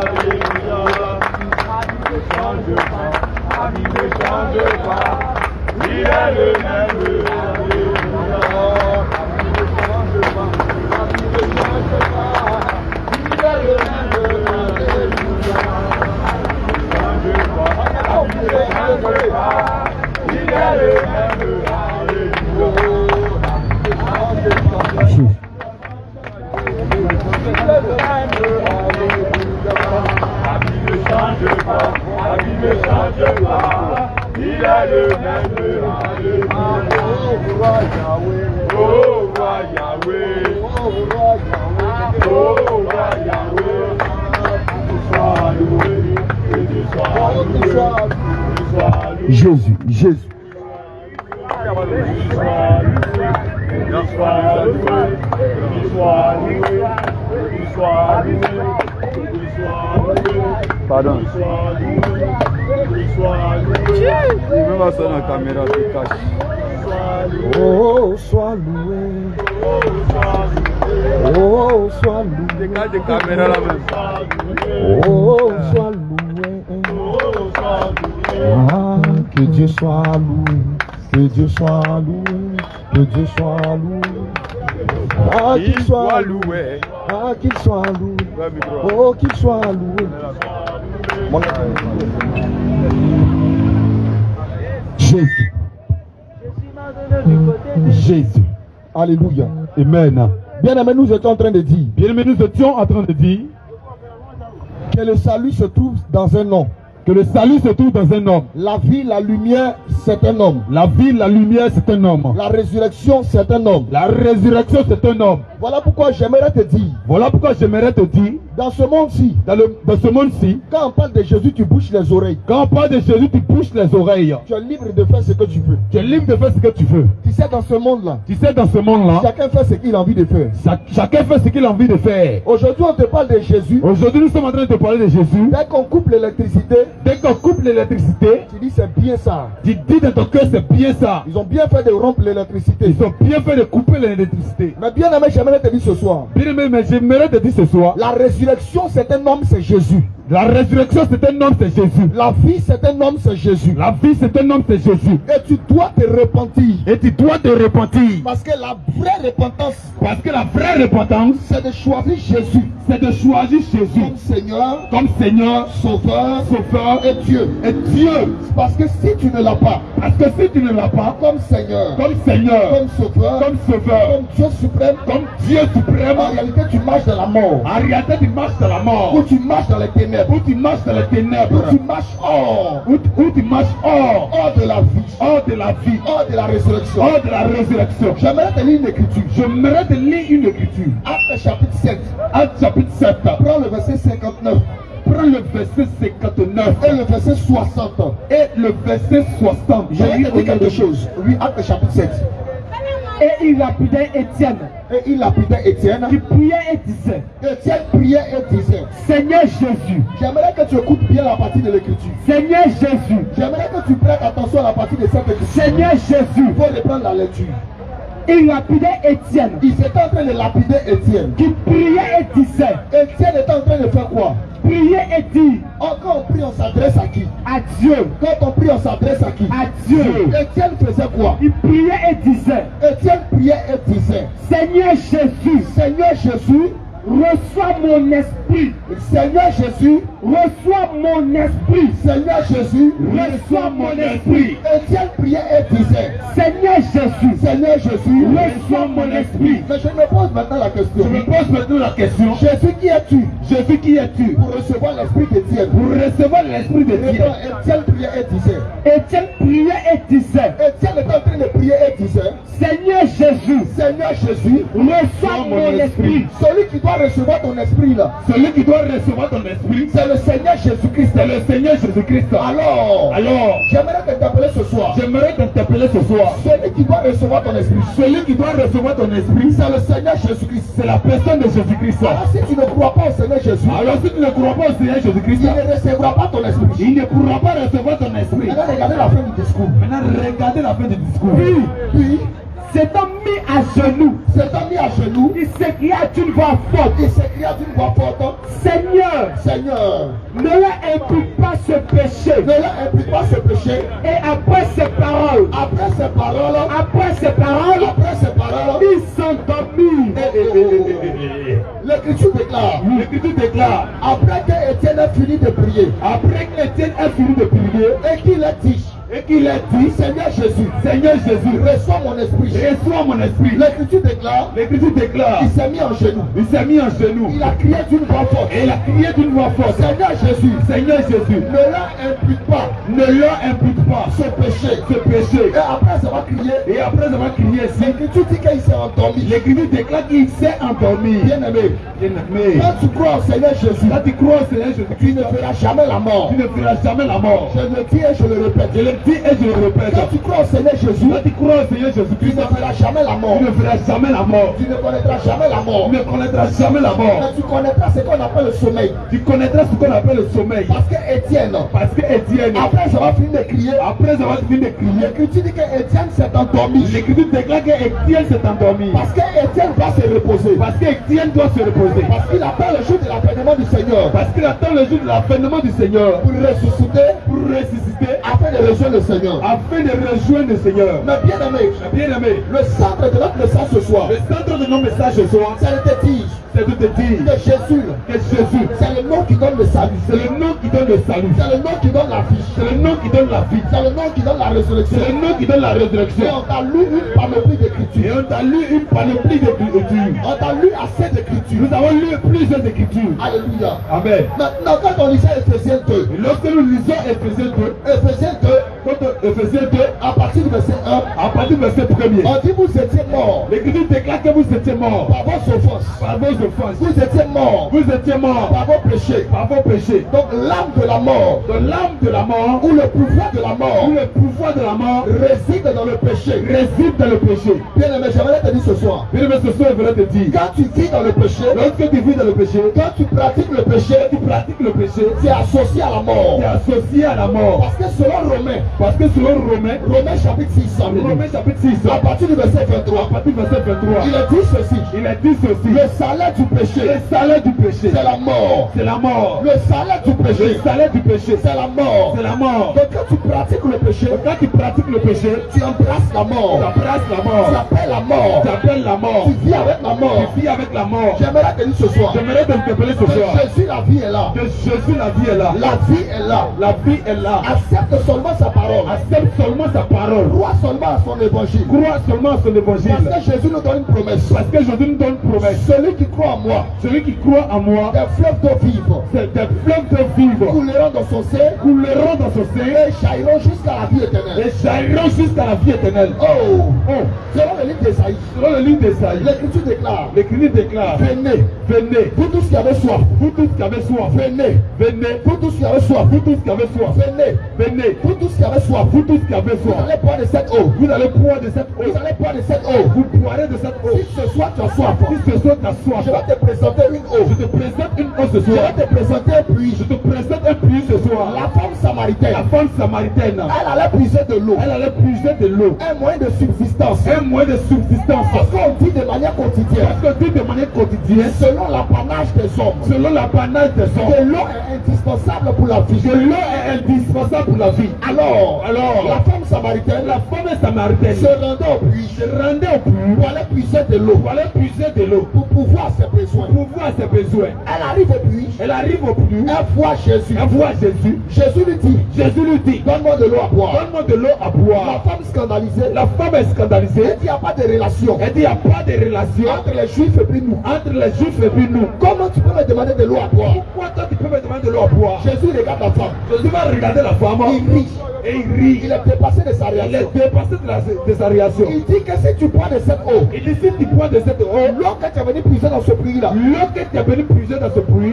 alléluia. Il ne change pas, il ne change pas, il est le même, alléluia. Il ne change pas, il ne change pas, il est le même, alléluia. Il ne change pas, il ne change pas, il est le même, alléluia. Il ne change pas, il ne change pas, il est le même, alléluia. Oh roi Yahweh, oh roi Yahweh, oh roi Yahweh, tu sois loué, que tu sois loué. Jésus, Jésus. Pardon. Il veut voir ça dans la caméra, tu caches. Oh, sois loué. Oh, sois loué. Dégage de caméra là même. Oh, sois loué. Ah, que Dieu soit loué. Que Dieu soit loué. Que Dieu soit loué. Ah, qu'il soit loué. Ah, qu'il soit loué. Oh, qu'il soit loué. Jésus. Jésus. Alléluia. Amen. Bien-aimés, nous étions en train de dire. Bien-aimés, nous étions en train de dire que le salut se trouve dans un nom. Que le salut se trouve dans un homme. La vie, la lumière, c'est un homme. La vie, la lumière, c'est un homme. La résurrection, c'est un homme. La résurrection, c'est un homme. Voilà pourquoi j'aimerais te dire. Voilà pourquoi j'aimerais te dire. Dans ce monde-ci. Dans ce monde-ci. Quand on parle de Jésus, tu bouches les oreilles. Quand on parle de Jésus, tu bouches les oreilles. Tu es libre de faire ce que tu veux. Tu es libre de faire ce que tu veux. Tu sais, dans ce monde-là. Tu sais, dans ce monde-là. Chacun fait ce qu'il a envie de faire. Chacun fait ce qu'il a envie de faire. Aujourd'hui, on te parle de Jésus. Aujourd'hui, nous sommes en train de te parler de Jésus. Dès qu'on coupe l'électricité. Dès qu'on coupe l'électricité. Tu dis c'est bien ça. Tu dis dans ton cœur c'est bien ça. Ils ont bien fait de rompre l'électricité. Ils ont bien fait de couper l'électricité. Mais bien aimé, j'aimerais te dire ce soir. Bien aimé, mais j'aimerais te dire ce soir. La résurrection c'est un homme, c'est Jésus. La résurrection c'est un homme, c'est Jésus. La vie c'est un homme, c'est Jésus. La vie c'est un homme, c'est Jésus. Et tu dois te repentir. Et tu dois te repentir. Parce que la vraie repentance. Parce que la vraie repentance. C'est de choisir Jésus. C'est de choisir Jésus. Comme Seigneur. Comme Seigneur. Sauveur. Sauveur. Et Dieu. Et Dieu. Parce que si tu ne l'as pas. Parce que si tu ne l'as pas. Comme Seigneur. Comme Seigneur. Comme Sauveur. Comme Sauveur. Comme Dieu suprême. Comme Dieu suprême. En réalité tu marches dans la mort. En réalité tu marches dans la mort. Ou tu marches dans les ténèbres. Où tu marches dans les ténèbres. Où tu marches hors. Où tu marches hors. Hors de la vie. Hors de la vie. Hors de la résurrection. Hors de la résurrection. J'aimerais te lire une écriture. J'aimerais te lire une écriture. Acte chapitre 7. Acte chapitre 7. Prends le verset 59. Prends le verset 59. Et le verset 60. Et le verset 60. Je vais te dire quelque chose. Oui, Acte chapitre 7. Et il lapidait Étienne. Et il lapidait Étienne. Qui priait et disait. Étienne priait et disait. Seigneur Jésus. J'aimerais que tu écoutes bien la partie de l'écriture. Seigneur Jésus. J'aimerais que tu prêtes attention à la partie de cette écriture. Seigneur Jésus. Il faut reprendre la lecture. Il lapidait Étienne. Il était en train de lapider Étienne. Qui priait et disait. Étienne était en train de faire quoi? Prier et dire. Quand on prie, on s'adresse à qui? À Dieu. Quand on prie, on s'adresse à qui? À Dieu. Étienne faisait quoi? Il priait et disait. Étienne priait et disait. Seigneur Jésus. Seigneur Jésus. Reçois mon esprit. Seigneur Jésus, reçois mon esprit. Seigneur Jésus, reçois mon esprit. Étienne priait et disait. Seigneur Jésus, Seigneur Jésus, reçois mon esprit. Mais je me pose maintenant la question. Je me pose maintenant la question. Jésus, qui es-tu? Jésus, qui es-tu? Pour recevoir l'esprit d'Étienne. Pour recevoir l'esprit d'Étienne. Étienne priait et disait. Étienne priait et disait. Étienne était en train de prier et disait. Seigneur Jésus, Seigneur Jésus, reçois mon esprit. Celui qui doit recevoir ton esprit là. Celui qui doit recevoir ton esprit, c'est le Seigneur Jésus-Christ. C'est le Seigneur Jésus-Christ. Alors, j'aimerais t'interpeller ce soir. J'aimerais t'interpeller ce soir. Celui qui doit recevoir ton esprit. Celui qui doit recevoir ton esprit, c'est le Seigneur Jésus-Christ. C'est la personne de Jésus-Christ. Alors si tu ne crois pas au Seigneur Jésus, alors si tu ne crois pas au Seigneur Jésus-Christ, il ne recevra pas ton esprit. Il ne pourra pas recevoir ton esprit. Maintenant regardez la fin du discours. Maintenant regardez la fin du discours. Puis s'étant mis à genoux. S'étant mis à genoux. Il s'écria d'une voix forte. Il s'écria d'une voix forte. Seigneur. Seigneur. Ne leur impute pas ce péché. Ne leur impute pas ce péché. Et après ces paroles. Après ces paroles. Après ces paroles. Après ces paroles. Ils s'endormirent. L'Écriture déclare. L'Écriture déclare. Après qu'Étienne a fini de prier. Après qu'Étienne a fini de prier. Et qu'il a dit. Et qu'il a dit, Seigneur Jésus, reçois mon esprit. Reçois mon esprit. L'Écriture déclare. Il s'est mis en genoux. Il s'est mis en genoux. Il a crié d'une voix forte. Et il a crié d'une voix forte. Seigneur Jésus, ne leur impute pas. Ne leur impute pas ce péché. Et après avoir crié. L'Écriture dit qu'il s'est endormi. L'Écriture déclare qu'il s'est endormi. Bien-aimé. Quand tu crois au Seigneur Jésus, tu ne feras jamais la mort. Je le dis et je le répète. Quand tu crois au Seigneur Jésus, tu ne feras jamais la mort. Tu ne connaîtras jamais la mort. Mais tu connaîtras ce qu'on appelle le sommeil. Parce que Étienne, après avoir fini de crier, l'Écriture dit que Étienne s'est endormi. L'Écriture déclare qu'Étienne s'est endormi. Parce que Étienne doit se reposer. Parce qu'il attend le jour de l'avènement du Seigneur. Pour ressusciter. Afin de rejoindre le Seigneur. Mais bien aimé, le centre de notre message ce soir. C'est de te dire que Jésus, c'est le nom qui donne le salut. C'est le nom qui donne la vie. C'est le nom qui donne la résurrection. Et on t'a lu une panoplie d'écritures. On t'a lu assez d'écritures. Nous avons lu plusieurs écritures. Alléluia. Amen. Maintenant, quand on lisait Ephésiens 2, lorsque nous lisons Ephésiens 2, à partir du verset 1, à partir du verset 1er, on dit vous étiez morts. L'Écriture déclare que vous étiez morts par vos offenses. Vous étiez morts par vos péchés. Donc l'âme de la mort, ou le pouvoir de la mort, réside dans le péché. Bien aimé, j'aimerais te dire ce soir. Quand tu vis dans le péché, quand tu pratiques le péché, tu es associé à la mort. Parce que selon Romains chapitre 6, à partir du verset 23, il a dit ceci. Le salaire du péché, c'est la mort. Le salaire du péché, c'est la mort. Donc quand tu pratiques le péché, tu embrasses la mort. Tu appelles la mort. Tu vis avec la mort. J'aimerais te dire ce soir. Que Jésus, la vie est là. La vie est là. Accepte seulement sa parole. Crois seulement à son évangile. Parce que Jésus nous donne une promesse. Celui qui croit en moi, des fleuves d'eau vive, couleront dans son sein et jailliront jusqu'à la vie éternelle. Oh. Selon le livre d'Ésaïe, l'Écriture déclare, venez, vous tous qui avez soif, venez, vous tous qui avez soif, venez, vous tous qui avez soif, vous allez boire de cette eau, vous boirez de cette eau. Si ce soir tu as soif, je vais te présenter une eau. Ce soir. Je vais te présenter un puits. Ce soir. La femme samaritaine. Elle allait puiser de l'eau. Un moyen de subsistance. Parce qu'on dit de manière quotidienne. Selon l'apanage des hommes. Que l'eau est indispensable pour la vie. Alors, la femme samaritaine se rendait au puits pour aller puiser de l'eau. Pour pouvoir ses besoins. Elle arrive au puits. Elle voit Jésus. Jésus lui dit, donne-moi de l'eau à boire. La femme scandalisée. Elle dit, il n'y a pas de relation. Entre les Juifs et nous. Comment tu peux me demander de l'eau à boire? Pourquoi toi tu peux me demander de l'eau à boire? Jésus regarde la femme. Jésus va regarder la femme. Il rit. Il est dépassé de sa réaction. Il dit que si tu bois de cette eau, l'eau que tu es venu puiser dans ce puits-là,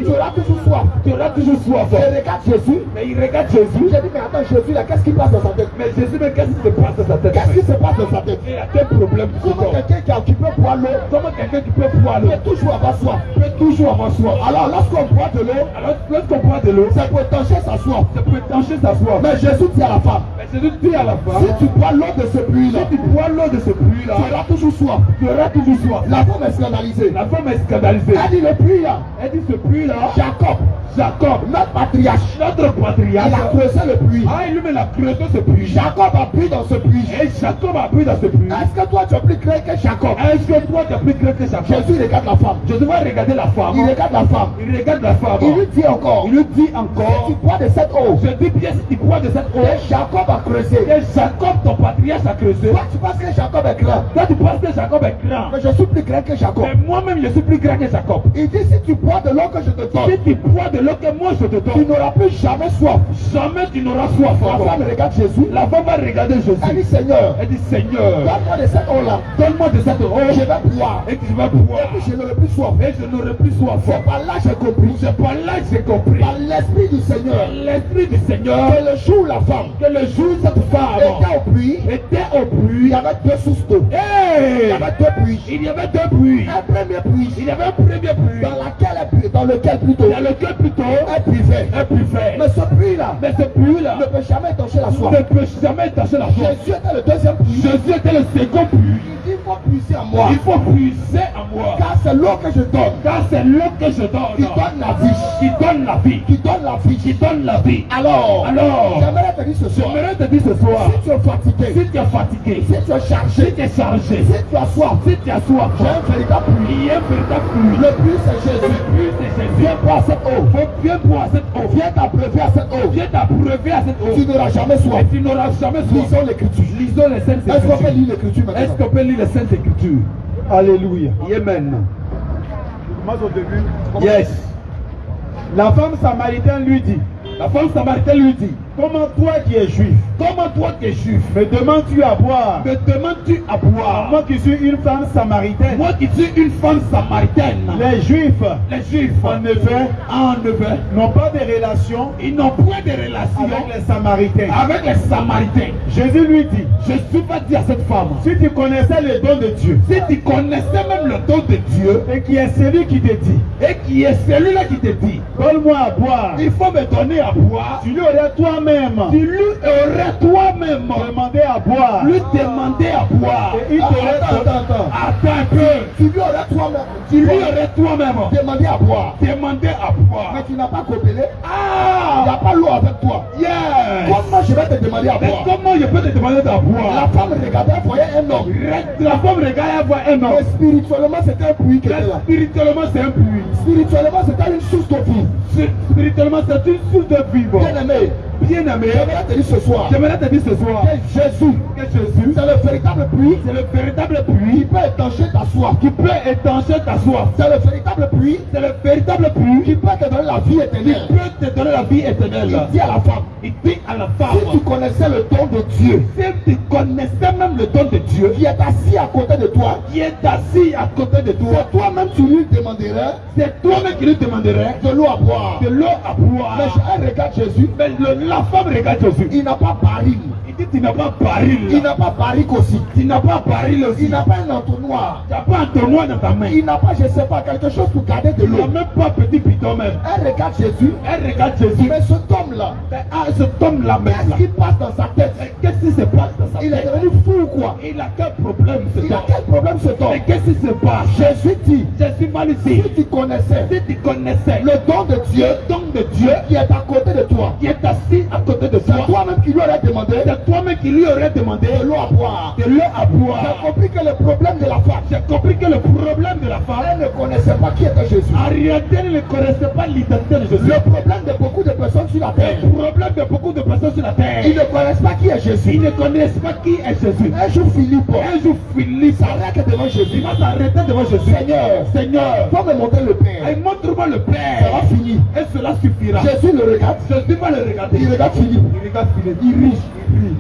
tu auras toujours soif. Il regarde Jésus. J'ai dit, mais attends, Jésus là, qu'est-ce qui passe dans sa tête? Qu'est-ce qui se passe dans sa tête? Il a quel problème? Comment quelqu'un qui peut boire l'eau, peut toujours avoir soif. Alors lorsqu'on boit de l'eau, boire de l'eau, c'est pour étancher sa soif. c'est pour étancher sa soif. Mais Jésus dit à la femme, Mais Jésus dit à la femme, si tu bois l'eau de ce puits-là, si tu bois l'eau de ce puits-là, tu auras toujours soif. tu auras toujours soif. La femme est scandalisée. La femme est scandalisée. Elle dit le puits-là, Elle dit ce puits-là, Jacob, notre patriarche, notre patriarche, il a creusé le puits. ah, lui-même a creusé ce puits. Jacob a bu dans ce puits. Et Jacob a bu dans ce puits. Est-ce que toi tu es plus grand que Jacob? Est-ce que toi tu as plus craint que Jacob? Jésus regarde la femme. Jésus va regarder la femme. Il regarde la femme. Il regarde la femme. Il lui dit encore, Il lui dit si encore, tu bois de cette eau je dis bien si tu bois de cette eau, que Jacob a creusé, que Jacob, ton patriarche, a creusé. toi tu penses que Jacob est grand. Toi tu penses que Jacob est grand. Mais je suis plus grand que Jacob. Mais moi-même je suis plus grand que Jacob. Il dit si tu bois de l'eau que je te donne, Si tu bois de l'eau que moi je te tu donne, n'auras plus jamais soif. jamais tu n'auras soif La encore. femme regarde Jésus. La femme va regarder Elle Jésus. dit Seigneur, Elle dit Seigneur, donne-moi de cette eau-là. donne-moi de cette eau Je vais boire. et que je vais boire. Et puis je n'aurai plus soif. Et je n'aurai plus soif. C'est par là que j'ai compris. C'est par là que j'ai compris. Par l'Esprit du Seigneur. L'Esprit du Seigneur, Que le jour où la femme que le jour où cette femme était au puits, était au il puits, y avait deux sources d'eau. Il hey, y avait deux puits. il y avait deux puits. Un premier puits Il y avait un premier puits dans lequel plutôt dans lequel plutôt elle buvait. un puits. Mais ce puits-là Mais ce puits-là ne peut jamais étancher la soif. ne peut jamais tâcher la soif. Jésus était le deuxième puits. Jésus était le second puits. Il dit il faut puiser en moi. Il faut puiser en moi. Car c'est l'eau que je donne. Car c'est l'eau que je Qui donne. donne la vie. Qui donne la vie. Qui donne la vie. Qui donne la vie. Alors, j'aimerais te dire ce soir. J'aimerais te dire ce soir, Si tu es fatigué, si tu es fatigué, si tu es chargé, si tu es chargé, si tu as soif, si tu as soif, j'ai un véritable puits. il y a un véritable puits. Le puits c'est Jésus. Le puits c'est Jésus. Viens boire cette eau. Viens boire cette eau. Viens t'abreuver à cette eau. Viens t'abreuver à cette eau. Tu n'auras jamais soif. Et tu n'auras jamais soif. Lisons l'écriture. Lisons les Saintes Est-ce qu'on peut Écritures. lire l'écriture Est-ce maintenant? qu'on peut lire les Saintes Écritures? Alléluia. Amen. Moi au début, Yes. la femme samaritaine lui dit, La femme samaritaine lui dit, comment toi qui es juif, comment toi qui es juif, me demandes-tu à boire, me demandes-tu à boire? moi qui suis une femme samaritaine? Moi qui suis une femme samaritaine. Les juifs, Les juifs, en effet, n'ont pas de relation ils n'ont point de relation avec les samaritains. avec les samaritains. Jésus lui dit, Jésus va dire à cette femme, si tu connaissais le don de Dieu, si tu connaissais même le don de Dieu, et qui est celui qui te dit, et qui est celui-là qui te dit, donne-moi à boire, il faut me donner à boire, tu lui aurais toi-même tu lui aurais toi-même demandé à boire, lui demander à boire. et il t'aurait Attends. Attends un peu, Tu lui aurais toi-même. tu lui aurais toi-même demandé à boire. demandé à Mais boire. tu n'as pas coopéré. Il n'y Ah! a pas l'eau avec toi. Yes! Comment je vais te demander à Mais boire? comment je peux te demander à La boire? femme regardait, elle voyait un homme. La femme regarde, elle voit un Mais homme. spirituellement, c'était un puits qui était là. Spirituellement, c'est un puits. Spirituellement, c'était une source de vie. Spirituellement, c'est une source de vie. Bien aimé, Bien-aimé, j'aimerais te dire ce soir j'aimerais te dire ce soir que Jésus, que Jésus, c'est le véritable puits c'est le véritable qui puits peut étancher ta soif. qui peut étancher ta soif. C'est le véritable puits C'est le véritable puits qui peut te donner la vie qui éternelle. peut te donner la vie éternelle. Il dit à la femme, Il dit à la si tu femme, connaissais le don de Dieu si tu connaissais même le don de Dieu qui est assis à côté de toi, qui est assis à côté de toi, c'est toi-même tu lui demanderais c'est toi-même qui lui demanderais de l'eau à boire. de l'eau à Mais boire. elle regarde Jésus, Mais la femme regarde Jésus. il n'a pas baril. Il dit, tu n'as pas baril. Il n'a pas barrique aussi. Tu n'as pas baril aussi. Il n'a pas un entonnoir. Tu n'as pas un tournoi dans ta main. Il n'a pas, je ne sais pas, quelque chose pour garder de Il n'a l'eau. même pas petit bidon même. Elle regarde Jésus, Elle regarde Jésus. mais cet homme-là, Mais cet homme-là même qu'est-ce là, qui passe dans sa tête? qu'est-ce qui se passe dans sa Il est tête? devenu fou ou quoi? Il a quel problème cet Il a homme? quel problème cet homme? Mais qu'est-ce qui se passe? Jésus dit, Jésus va lui dire, si tu connaissais si tu connaissais le don de Dieu le don de Dieu qui est à côté de toi, qui est assis à côté de c'est toi, toi-même qui lui aurais demandé c'est toi-même qui lui aurait demandé de l'eau à boire. de l'eau à boire. J'ai compris que le problème de la femme, J'ai compris que le problème de la femme, elle ne connaissait pas qui était Jésus. en réalité, elle ne connaissait pas l'identité de Jésus. Le problème de beaucoup de personnes sur la terre, Le problème de beaucoup de personnes sur la terre, ils ne connaissent pas qui est Jésus. ils ne connaissent pas qui est Jésus. Un jour Philippe Un jour, Philippe s'arrête devant Jésus. il va s'arrêter devant Jésus. Seigneur, faut me montrer le Père. Et montre-moi le Ça va Père. finir. Et cela suffira. Jésus le regarde. Jésus va le regarder. Il regarde Philippe. Il regarde Philippe. Il rit.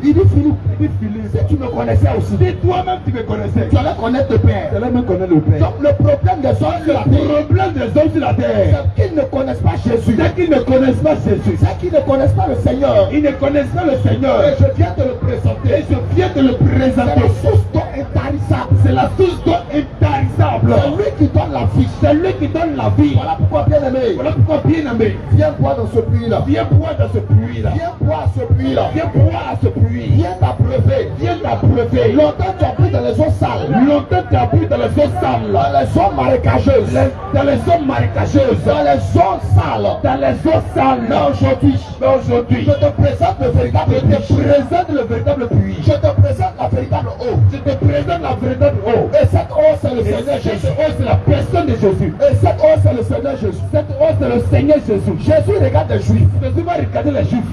Il dit Philippe, Il dit Philippe. si tu me connaissais aussi, Si toi-même tu me connaissais, tu allais connaître le Père. tu allais même connaître le Père. Donc le problème des hommes sur la Le terre, problème des hommes sur la terre, c'est qu'ils ne connaissent pas Jésus. c'est qu'ils ne connaissent pas Jésus. C'est qu'ils ne connaissent pas le Seigneur. Ils ne connaissent pas le Et Seigneur. je viens de le Et présenter. je viens de le C'est présenter. la source d'eau intarissable. C'est la source d'eau intarissable. incommensurable. C'est lui qui donne la vie. C'est lui qui donne la vie. Voilà pourquoi, bien aimé, Voilà pourquoi, bien aimé, viens boire dans ce puits-là. viens boire dans ce puits-là. Viens boire à ce puits-là. Viens boire à ce puits. Viens t'abreuver. Viens t'abreuver. Longtemps tu as pris dans les eaux sales. Longtemps tu as pris dans les eaux sales. Dans les eaux marécageuses. Dans les eaux marécageuses. Dans les eaux sales. Dans les eaux sales. Mais aujourd'hui, je te présente le véritable puits. Je te présente le véritable puits. Je te présente la véritable eau. Je te présente la véritable eau. Et cette eau, c'est le Et Seigneur cette Jésus. eau, c'est la personne de Jésus. Et cette eau, c'est le Seigneur Jésus. Cette eau, c'est le Seigneur Jésus. Jésus regarde les Juifs. Jésus va regarder les Juifs.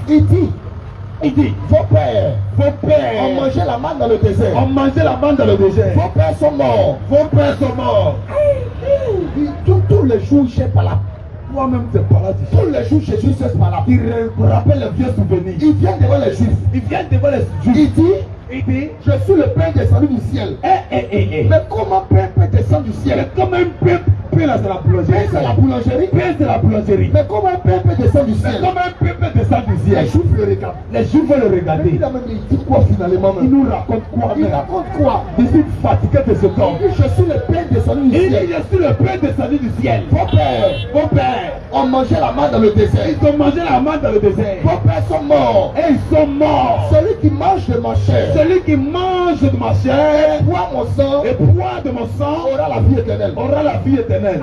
Il dit, vos pères Vos pères ont mangé la manne dans le désert. ont mangé la manne dans le désert. Vos pères sont morts. Vos pères sont morts. Tous les jours, j'ai pas là. Toi-même, tu es pas là. Tous les jours, Jésus cesse pas là. Il rappelle les vieux souvenirs. Il vient devant les Juifs. Il vient devant les Il Juifs. Il dit, je suis le pain descendu du ciel. Mais comment pain peut descendre du ciel? comme un pain, là c'est la boulangerie. Pain c'est la boulangerie. Pain c'est la boulangerie. Mais comment un pain peut descendre du Mais ciel? comme un pain peut descendre du ciel. Les Juifs le regardent. Les Juifs vont le regarder. Il dit quoi finalement? Il nous raconte quoi? Il raconte quoi? Je suis fatigué de ce temps. Il dit je suis le pain descendu du Il dit, ciel. je suis le pain descendu du ciel. Vos pères ont mangé la manne dans le désert. Ils ont mangé la manne dans le désert. Vos pères sont morts. Et ils sont morts. Celui qui mange de ma chair Celui qui mange de ma chair boit mon sang et boit de mon sang aura la vie éternelle. aura la vie éternelle.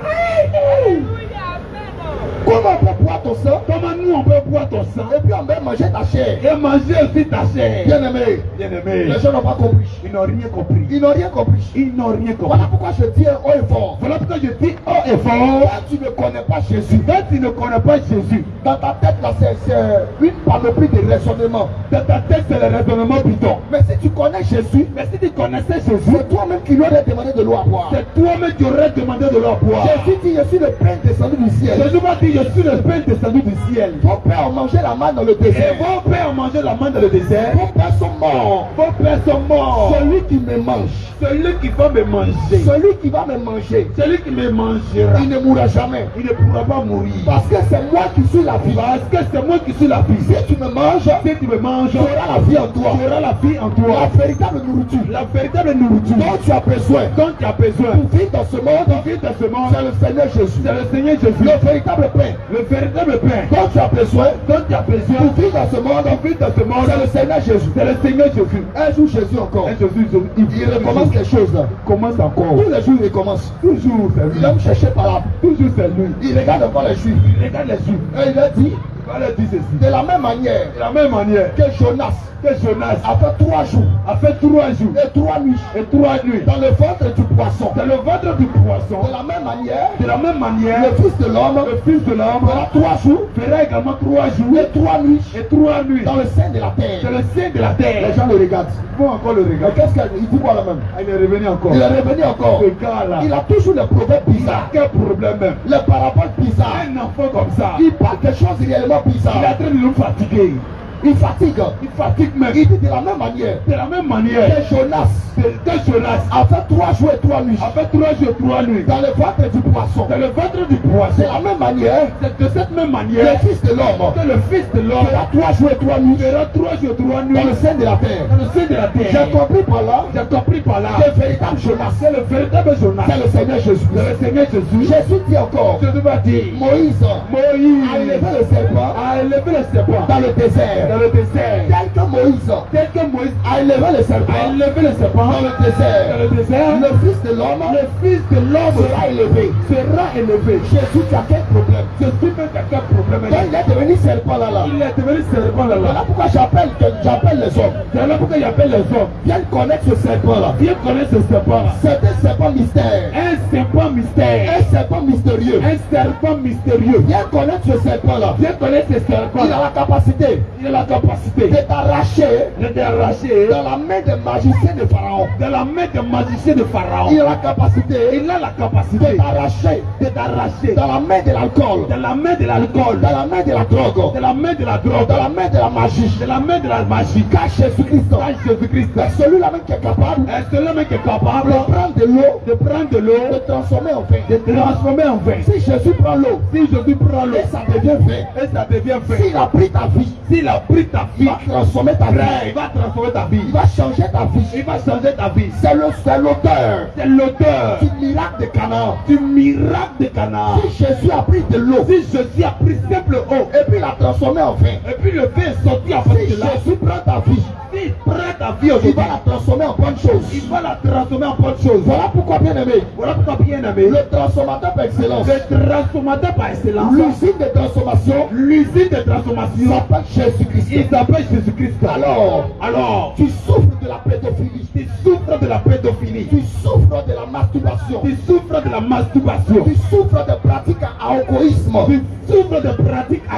Comment on peut boire ton sang Comment nous on peut boire ton sang et puis on peut manger ta chair? et manger aussi ta chair? Bien aimé, Bien-aimé, les gens n'ont pas compris. ils n'ont rien compris. Ils n'ont rien compris. Ils n'ont rien compris. Voilà pourquoi je dis un haut et fort. Voilà pourquoi je dis haut et fort. Quand tu ne connais pas Jésus, Quand tu ne connais pas Jésus, dans ta tête là c'est une panoplie de raisonnements. dans ta tête c'est le raisonnement bidon. Mais si tu connais Jésus, Mais si tu connaissais Jésus, c'est toi-même qui lui aurais demandé de l'eau à boire. c'est toi-même qui aurais demandé de leur boire. Jésus dit je suis le pain descendu du ciel. Jésus va dire, je suis le pain descendu du ciel. Vos pères ont mangé la manne dans le Et désert. vos pères ont mangé la manne dans le désert. Vos pères sont morts. Vos pères sont morts. Celui qui me mange, Celui qui va me manger, celui qui va me manger, celui qui me mangera, il ne mourra jamais. il ne pourra pas mourir. Parce que c'est moi qui suis la vie. Parce que c'est moi qui suis la vie. Si tu me manges, Si tu me manges, tu auras la vie en toi. tu auras la vie en toi. La véritable nourriture La véritable nourriture dont tu as besoin dont tu as besoin pour vivre dans ce monde, pour vivre dans ce monde, c'est le Seigneur Jésus. c'est le Seigneur Jésus. Le véritable pain Le véritable pain dont tu as besoin dont tu as besoin pour vivre dans ce monde, pour vivre dans ce monde, c'est le Seigneur Jésus. c'est le Seigneur Jésus. Un jour Jésus encore, Et Jésus, il recommence quelque chose là. commence encore. Tous les jours il recommence. Toujours c'est Il lui. va me chercher par là. Toujours c'est lui. Il regarde encore les Juifs. Il regarde les Juifs. Et il a dit, Il va leur dire ceci. de la même manière De la même manière que Jonas que Jonas a fait 3 jours a fait 3 jours et 3 nuits et 3 nuits dans le ventre du poisson. dans le ventre du poisson. De la même manière, De la même manière, le Fils de l'homme le Fils de l'homme fera 3 jours fera également 3 jours et 3 nuits et 3 nuits dans le sein de la terre. dans le sein de la terre. Les gens le regardent. Ils vont encore le Mais regarder. qu'est-ce qu'il dit quoi là même? Il est revenu encore. Il est revenu encore. Ce gars-là, Il a toujours les proverbes il a bizarres, quel problème même? les paraboles bizarres. Un enfant comme ça, Il parle des choses réellement il est bizarres. en train de nous fatiguer. Il fatigue. Il fatigue même. Il dit de la même manière De la même manière que Jonas que Jonas a fait 3 jours et 3 nuits a fait 3 jours et 3 nuits dans le ventre du poisson. dans le ventre du De poisson. la même manière, C'est de cette même manière le Fils de l'homme que le Fils de l'homme fera 3 jours et 3 nuits fera 3 jours et 3 nuits dans le sein de la terre. dans le sein de la terre. J'ai compris par là J'ai compris par là que le véritable Jonas, c'est le véritable Jonas. c'est le Seigneur Jésus. C'est le Seigneur Jésus. Jésus dit encore, Jésus va dire, Moïse Moïse a élevé le serpent a élevé le serpent dans le désert. dans le désert. Tel que Moïse Tel que Moïse a élevé le a serpent élevé le serpent dans le dans désert. le désert, Le Fils de l'homme le Fils de l'homme sera élevé. sera élevé. Jésus, tu as quel problème? Jésus met quelqu'un problème. Quand il est devenu serpent là, Il est devenu serpent là. voilà pourquoi j'appelle les hommes. C'est là pourquoi il appelle les hommes. Viens connaître ce serpent là. Viens connaître ce serpent là. C'est un serpent mystère. Un serpent mystère. Un serpent mystérieux. Un serpent mystérieux. Viens connaître ce serpent là. Viens connaître ce serpent Il a là. la capacité Il a la capacité de t'arracher de t'arracher dans la main des magiciens de Pharaon. de la main des magiciens de Pharaon. Il a la capacité Il a la de capacité t'arracher de t'arracher dans la main de l'alcool, de la main de l'alcool, dans la main de la drogue, de la main de la drogue, dans la main de la magie. de la main de la magie. Car Jésus-Christ, Car Jésus-Christ, c'est celui-là même qui est capable est celui qui est capable de prendre de l'eau, de prendre de de l'eau, transformer en vin. de transformer en vin. Si Jésus prend l'eau, Si Jésus prend l'eau et ça devient vin. et ça devient vin, S'il a pris ta vie, s'il a pris ta il vie, va transformer ta il vie. va transformer ta Il vie. va changer ta vie. Il va changer ta vie. C'est l'auteur C'est l'auteur du miracle de Canaan. Du miracle de Canaan. Si Jésus a pris de l'eau. Si Jésus a pris simple eau. Et puis l'a transformé en vin. Et puis le vin est sorti en fait Si de là. Jésus prend ta vie. S'il prend ta vie Il aujourd'hui, va la transformer en bonne chose. il va la transformer en bonne chose. Voilà pourquoi, bien aimé, Voilà pourquoi, bien aimé, le transformateur par excellence, le transformateur par excellence, l'usine de transformation, l'usine de transformation, s'appelle Jésus-Christ. il s'appelle Jésus-Christ. Alors, tu souffres de la pédophilie, tu souffres de la pédophilie, tu souffres de la masturbation, tu souffres de la masturbation, tu souffres de pratiques à alcoolisme, tu souffres de pratiques à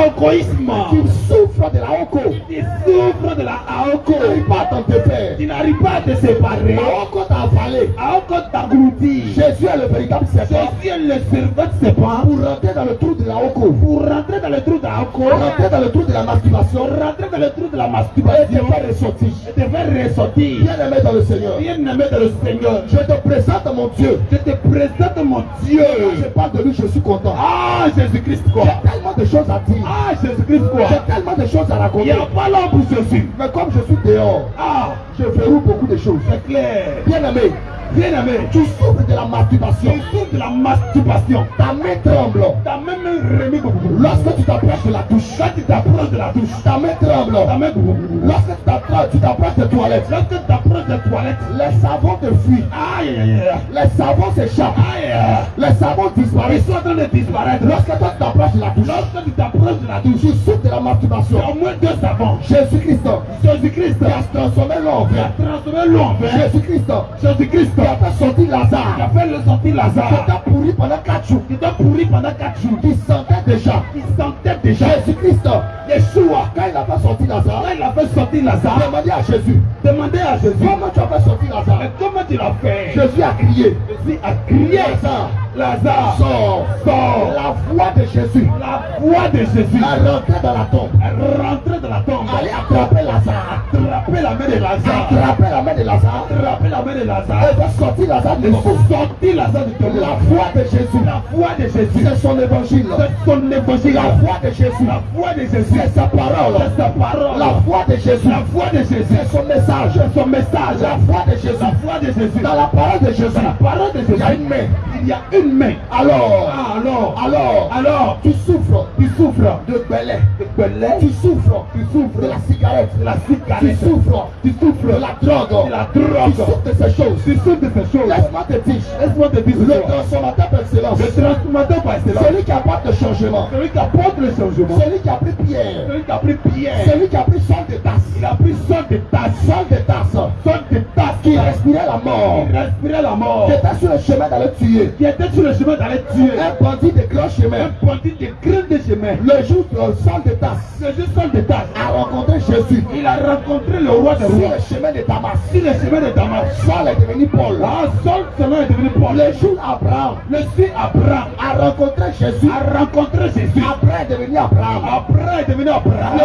alcoolisme, tu souffres de la alcool, tu souffres de la tu n'arrives alcool, pas à t'en défaire, tu n'arrives pas à te séparer, la alcool t'a avalé. alcool t'engloutit. Jésus est le véritable serpent Jésus est le serpent de serpent pour rentrer dans le trou de la alcool, pour rentrer dans le trou de l'alcool, rentrer dans le trou de la masturbation, rentrer dans le trou de la et te masturbation faire ressortir. et te faire ressortir. Bien aimé dans le Seigneur, Bien aimé dans le Seigneur, je te présente mon Dieu. je te présente mon Dieu. Quand je parle de lui, je suis content. Ah, Jésus-Christ quoi. J'ai tellement de choses à dire. Ah, Jésus-Christ quoi. J'ai tellement de choses à Il raconter. n'y a pas l'homme pour Jésus. Mais comme je suis dehors, Ah, je verrouille beaucoup de choses. c'est clair. Bien aimé, Bien aimé, tu souffres de la masturbation. tu souffres de la masturbation. Ta main tremble. Ta même remis beaucoup. Lorsque tu t'approches de la douche, Quand tu t'approches de la douche, ta main tremble. ta main beaucoup. Lorsque tu t'approches des toilettes, Lorsque tu t'approches des toilettes, les savons te fuient. aïe aïe aïe Les savons s'échappent. aïe aïe. Les savons Ils disparaissent. sont en train de disparaître. Lorsque toi tu t'approches de la douche, Lorsque tu t'approches de la douche, tu souffres de la il y masturbation. a au moins deux savants. Jésus-Christ, Jésus-Christ qui a transformé l'homme en qui a vin. transformé l'homme en vin. Jésus-Christ, Jésus-Christ qui a fait sortir qui Lazare, a fait le sortir qui Lazare, t'a pourri pendant 4 jours, qui t'a pourri pendant 4 jours, qui sentait déjà. qui sentait déjà. Jésus-Christ, Yeshua, quand il a fait sortir Lazare, quand il a fait sortir Lazare, demandez à Jésus, demandez à Jésus, comment tu as fait sortir mais Lazare? comment tu l'as fait? Jésus a crié, Jésus a crié, Lazare, Lazare, sors. sors. La voix de Jésus La voix de Jésus a rentré dans la tombe. rentrée dans la tombe, Allez attraper Lazare. attraper la main de Lazare, Attraper la main de Lazare. attraper la main de Et Lazare, faire sortir Lazare de et nouveau. sortir Lazare du tombeau. La voix de Jésus. La voix de Jésus, C'est son évangile. c'est son évangile. La voix de Jésus. La voix de Jésus, C'est sa parole. c'est sa parole. La voix de Jésus. La voix de Jésus, C'est son message. c'est son message. La voix de Jésus. La voix de Jésus, Dans la parole de Jésus, dans la parole de il y a Jésus, une main. il y a une main. Alors, Ah, alors, alors, tu souffres tu souffres de belais. de belais, Tu souffres tu souffres de la cigarette. de la Tu cigarette, souffres tu souffres de la drogue. de la Tu drogue, souffres de ces choses. tu souffres de ces choses. Laisse-moi te dire, Laisse-moi te dire le ceci. transformateur par excellence, Le transformateur par excellence, celui qui apporte le changement, celui qui apporte le changement, celui qui a pris Pierre, celui qui a pris Pierre, celui qui a pris sol de tasse, il a pris son de tasse, sol de tasse, qui respirait la mort, il respirait la mort, qui était sur le chemin d'aller tuer, qui était sur le chemin d'aller tuer, un bandit de grand chemin. un bandit de grand de chemin. Le jour où le sol de tasse Le juste son de tasse, a rencontré Jésus il a rencontré le roi des sur rois le chemin de Damas. sur le chemin de Damas. Saul est devenu Paul. Ah, Saul, son nom est devenu Paul. Le jour Abraham Le fils Abraham a rencontré Jésus, a rencontré Jésus. Abraham est devenu Abraham. Abraham est devenu Abraham.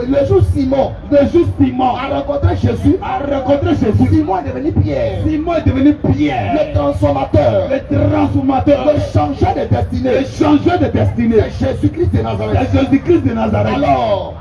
Le jour Simon Le juste Simon a rencontré Jésus, a rencontré Jésus. Simon est devenu Pierre. Simon est devenu Pierre, Le transformateur, le transformateur, le changeur de destinée, le changeur de destinée. c'est Jésus-Christ de Nazareth. C'est Jésus-Christ de Nazareth.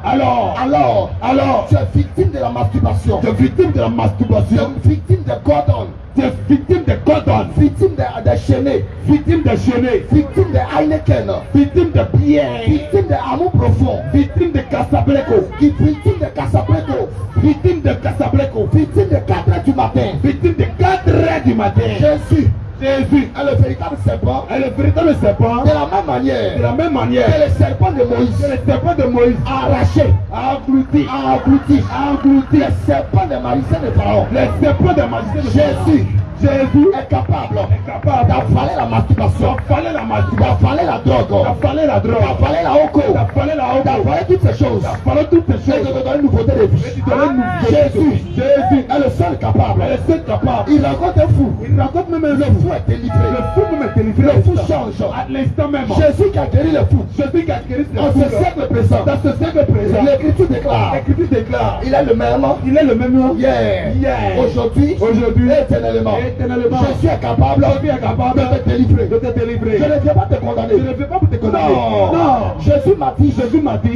Alors, tu es victime de la masturbation, tu es victime de la tu masturbation, es victime de Gordon, tu es victime de Gordon, victime de Chéné, victime de Chenet, victime de Heineken, victime de Pierre, victime de Amour Profond, victime de Casablanca, victime de Casablanca, victime de Casablanca, victime de 4 heures du matin. victime de 4 heures du matin. Jésus Jésus est le véritable serpent. est le véritable serpent. De la même manière De la même manière que le serpent de Moïse que le serpent de Moïse a arraché, a englouti, a englouti le serpent de Maricel de Pharaon. le serpent de magicien de Jésus Jésus est capable est capable d'avaler la masturbation, d'avaler la masturbation, d'avaler la drogue, d'avaler la drogue, d'avaler la alcool, d'avaler la honte, d'avaler toutes ces choses. d'avaler toutes ces Et de choses. te donner une nouveauté de vie. Et de donner une nouveauté de Jésus vie. Jésus est le seul capable. est le seul capable. Il rencontre un fou. Il raconte même Le le fou est délivré. fou même est délivré. Le fou change. À l'instant même. Jésus qui a guéri le fou. Jésus qui a guéri En ce ce fou. siècle présent, Dans ce siècle présent, l'Écriture déclare, l'Écriture déclare, il est le même il est le même nom. hier, Hier. aujourd'hui, Aujourd'hui. éternellement. Éternellement. Jésus est capable Jésus est capable de te délivrer. de te délivrer. Je ne viens pas te Je condamner. ne Je ne fais pas pour te condamner. Non. Jésus m'a dit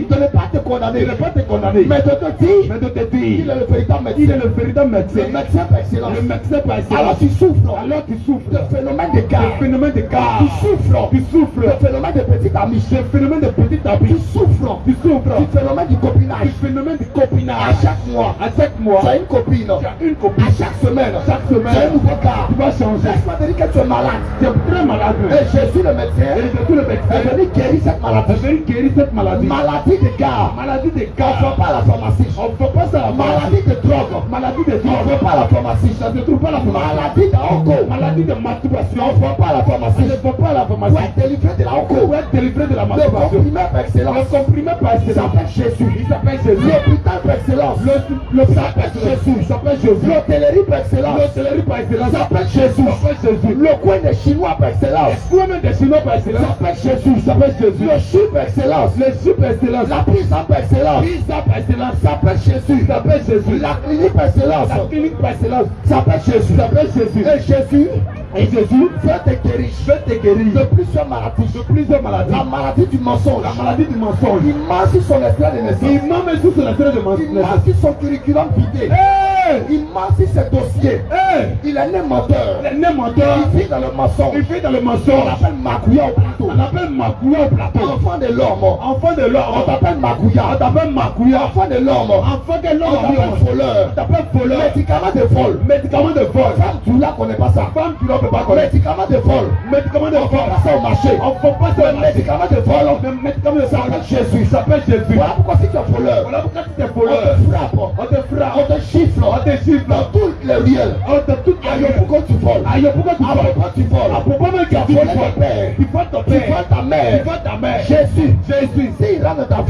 de ne pas te condamner. Mais de te dire qu'il est le véritable médecin. Il est le véritable médecin. Le médecin par excellence. Le médecin par excellence. Alors tu souffres. De phénomène de gars. Tu souffres. De phénomène de petit ami. Tu souffres. Du phénomène du copinage. À chaque mois. Tu as une copine. À chaque semaine. Tu as un nouveau cas. Tu vas changer. Laisse-moi te dire que tu es malade. Tu es très malade. Et Jésus le médecin. est venu guérir cette maladie. Maladie de gars. On ne va pas à la pharmacie. Maladie de drogue. On ne va pas à la pharmacie. Maladie d'alcool. Maladie de masturbation. On ne va pas à la pharmacie. Pour être délivré de l'alcool. Le comprimé par excellence. Il s'appelle Jésus. L'hôpital par excellence. Il s'appelle Jésus. L'hôtellerie par excellence. Il s'appelle Jésus. Le coin des Chinois par excellence. Il s'appelle Jésus. Le chou par excellence. La pizza par excellence. Il s'appelle Jésus. La clinique par excellence. S'appelle Jésus. Et Jésus veut te guérir de plusieurs maladies. La maladie du mensonge. Il ment sur son extrait de naissance. Il ment sur son curriculum vitae. Il ment sur ses dossiers. Il est né menteur. Il vit dans le mensonge. On l'appelle Makouya au plateau. Enfant de l'homme. On t'appelle Makouya. Enfant de l'homme. On t'appelle voleur. Médicament de vol. Femme, tu ne connais pas ça. Médicament de vol. On fait pas ça au marché. Médicament de vol. Il s'appelle Jésus. Voilà pourquoi si tu es voleur. On te frappe. On te chiffre. Dans tout le riel. Pourquoi tu voles? Pourquoi tu voles? Tu as volé ton père. Tu voles ta mère. Jésus. S'il rentre dans ta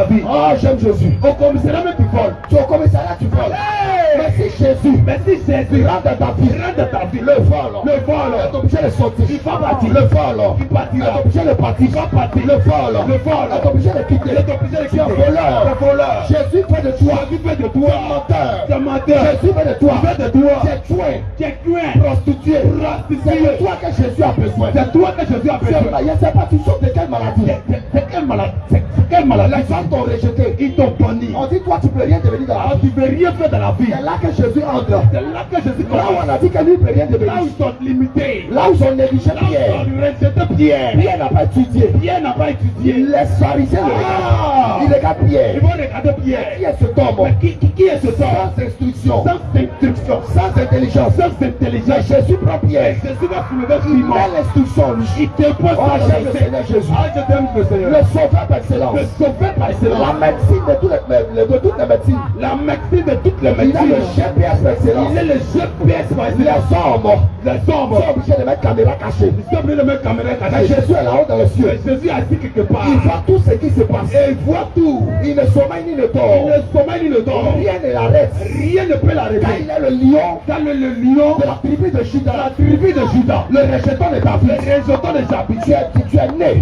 vie. Oh, j'aime Jésus. Au commissariat tu voles. Mais si Jésus rentre dans ta vie. Le vol est obligé de sortir. Il va partir. Le vol est obligé de partir. Le vol est obligé de quitter. Tu es voleur. Jésus fait de toi. Tu es menteur. Jésus fait de toi. Tu es tué. Prostitué. C'est de toi que Jésus a besoin. Je ne sais pas, tu souffres de quelle maladie? Quelle maladie? Les gens t'ont rejeté. Ils t'ont banni. On dit toi tu ne peux rien devenir dans la vie. Tu ne peux rien faire dans la vie. C'est là que Jésus entre. Là où on a dit que lui ne peut rien devenir. Là où ils sont limités. Là où ils ont négligé Pierre. Pierre n'a pas étudié. Les pharisiens le regardent. Ils regardent Pierre. Ils vont regarder Pierre. Qui est cet homme? Qui est cet homme? Sans intelligence. Mais Jésus prend Pierre. Il met l'instruction. Il te pose le Seigneur Jésus. Le sauveur par excellence. La médecine de toutes les médecines. Il a le GPS par excellence. Les hommes sont obligés de mettre caméra cachée. Mais Jésus est là-haut dans le ciel. Il voit tout ce qui se passe. Il ne sommeille ni ne dort. Rien ne l'arrête. Car il est le lion de la tribu de Juda. Le rejeton de David. Tu es né.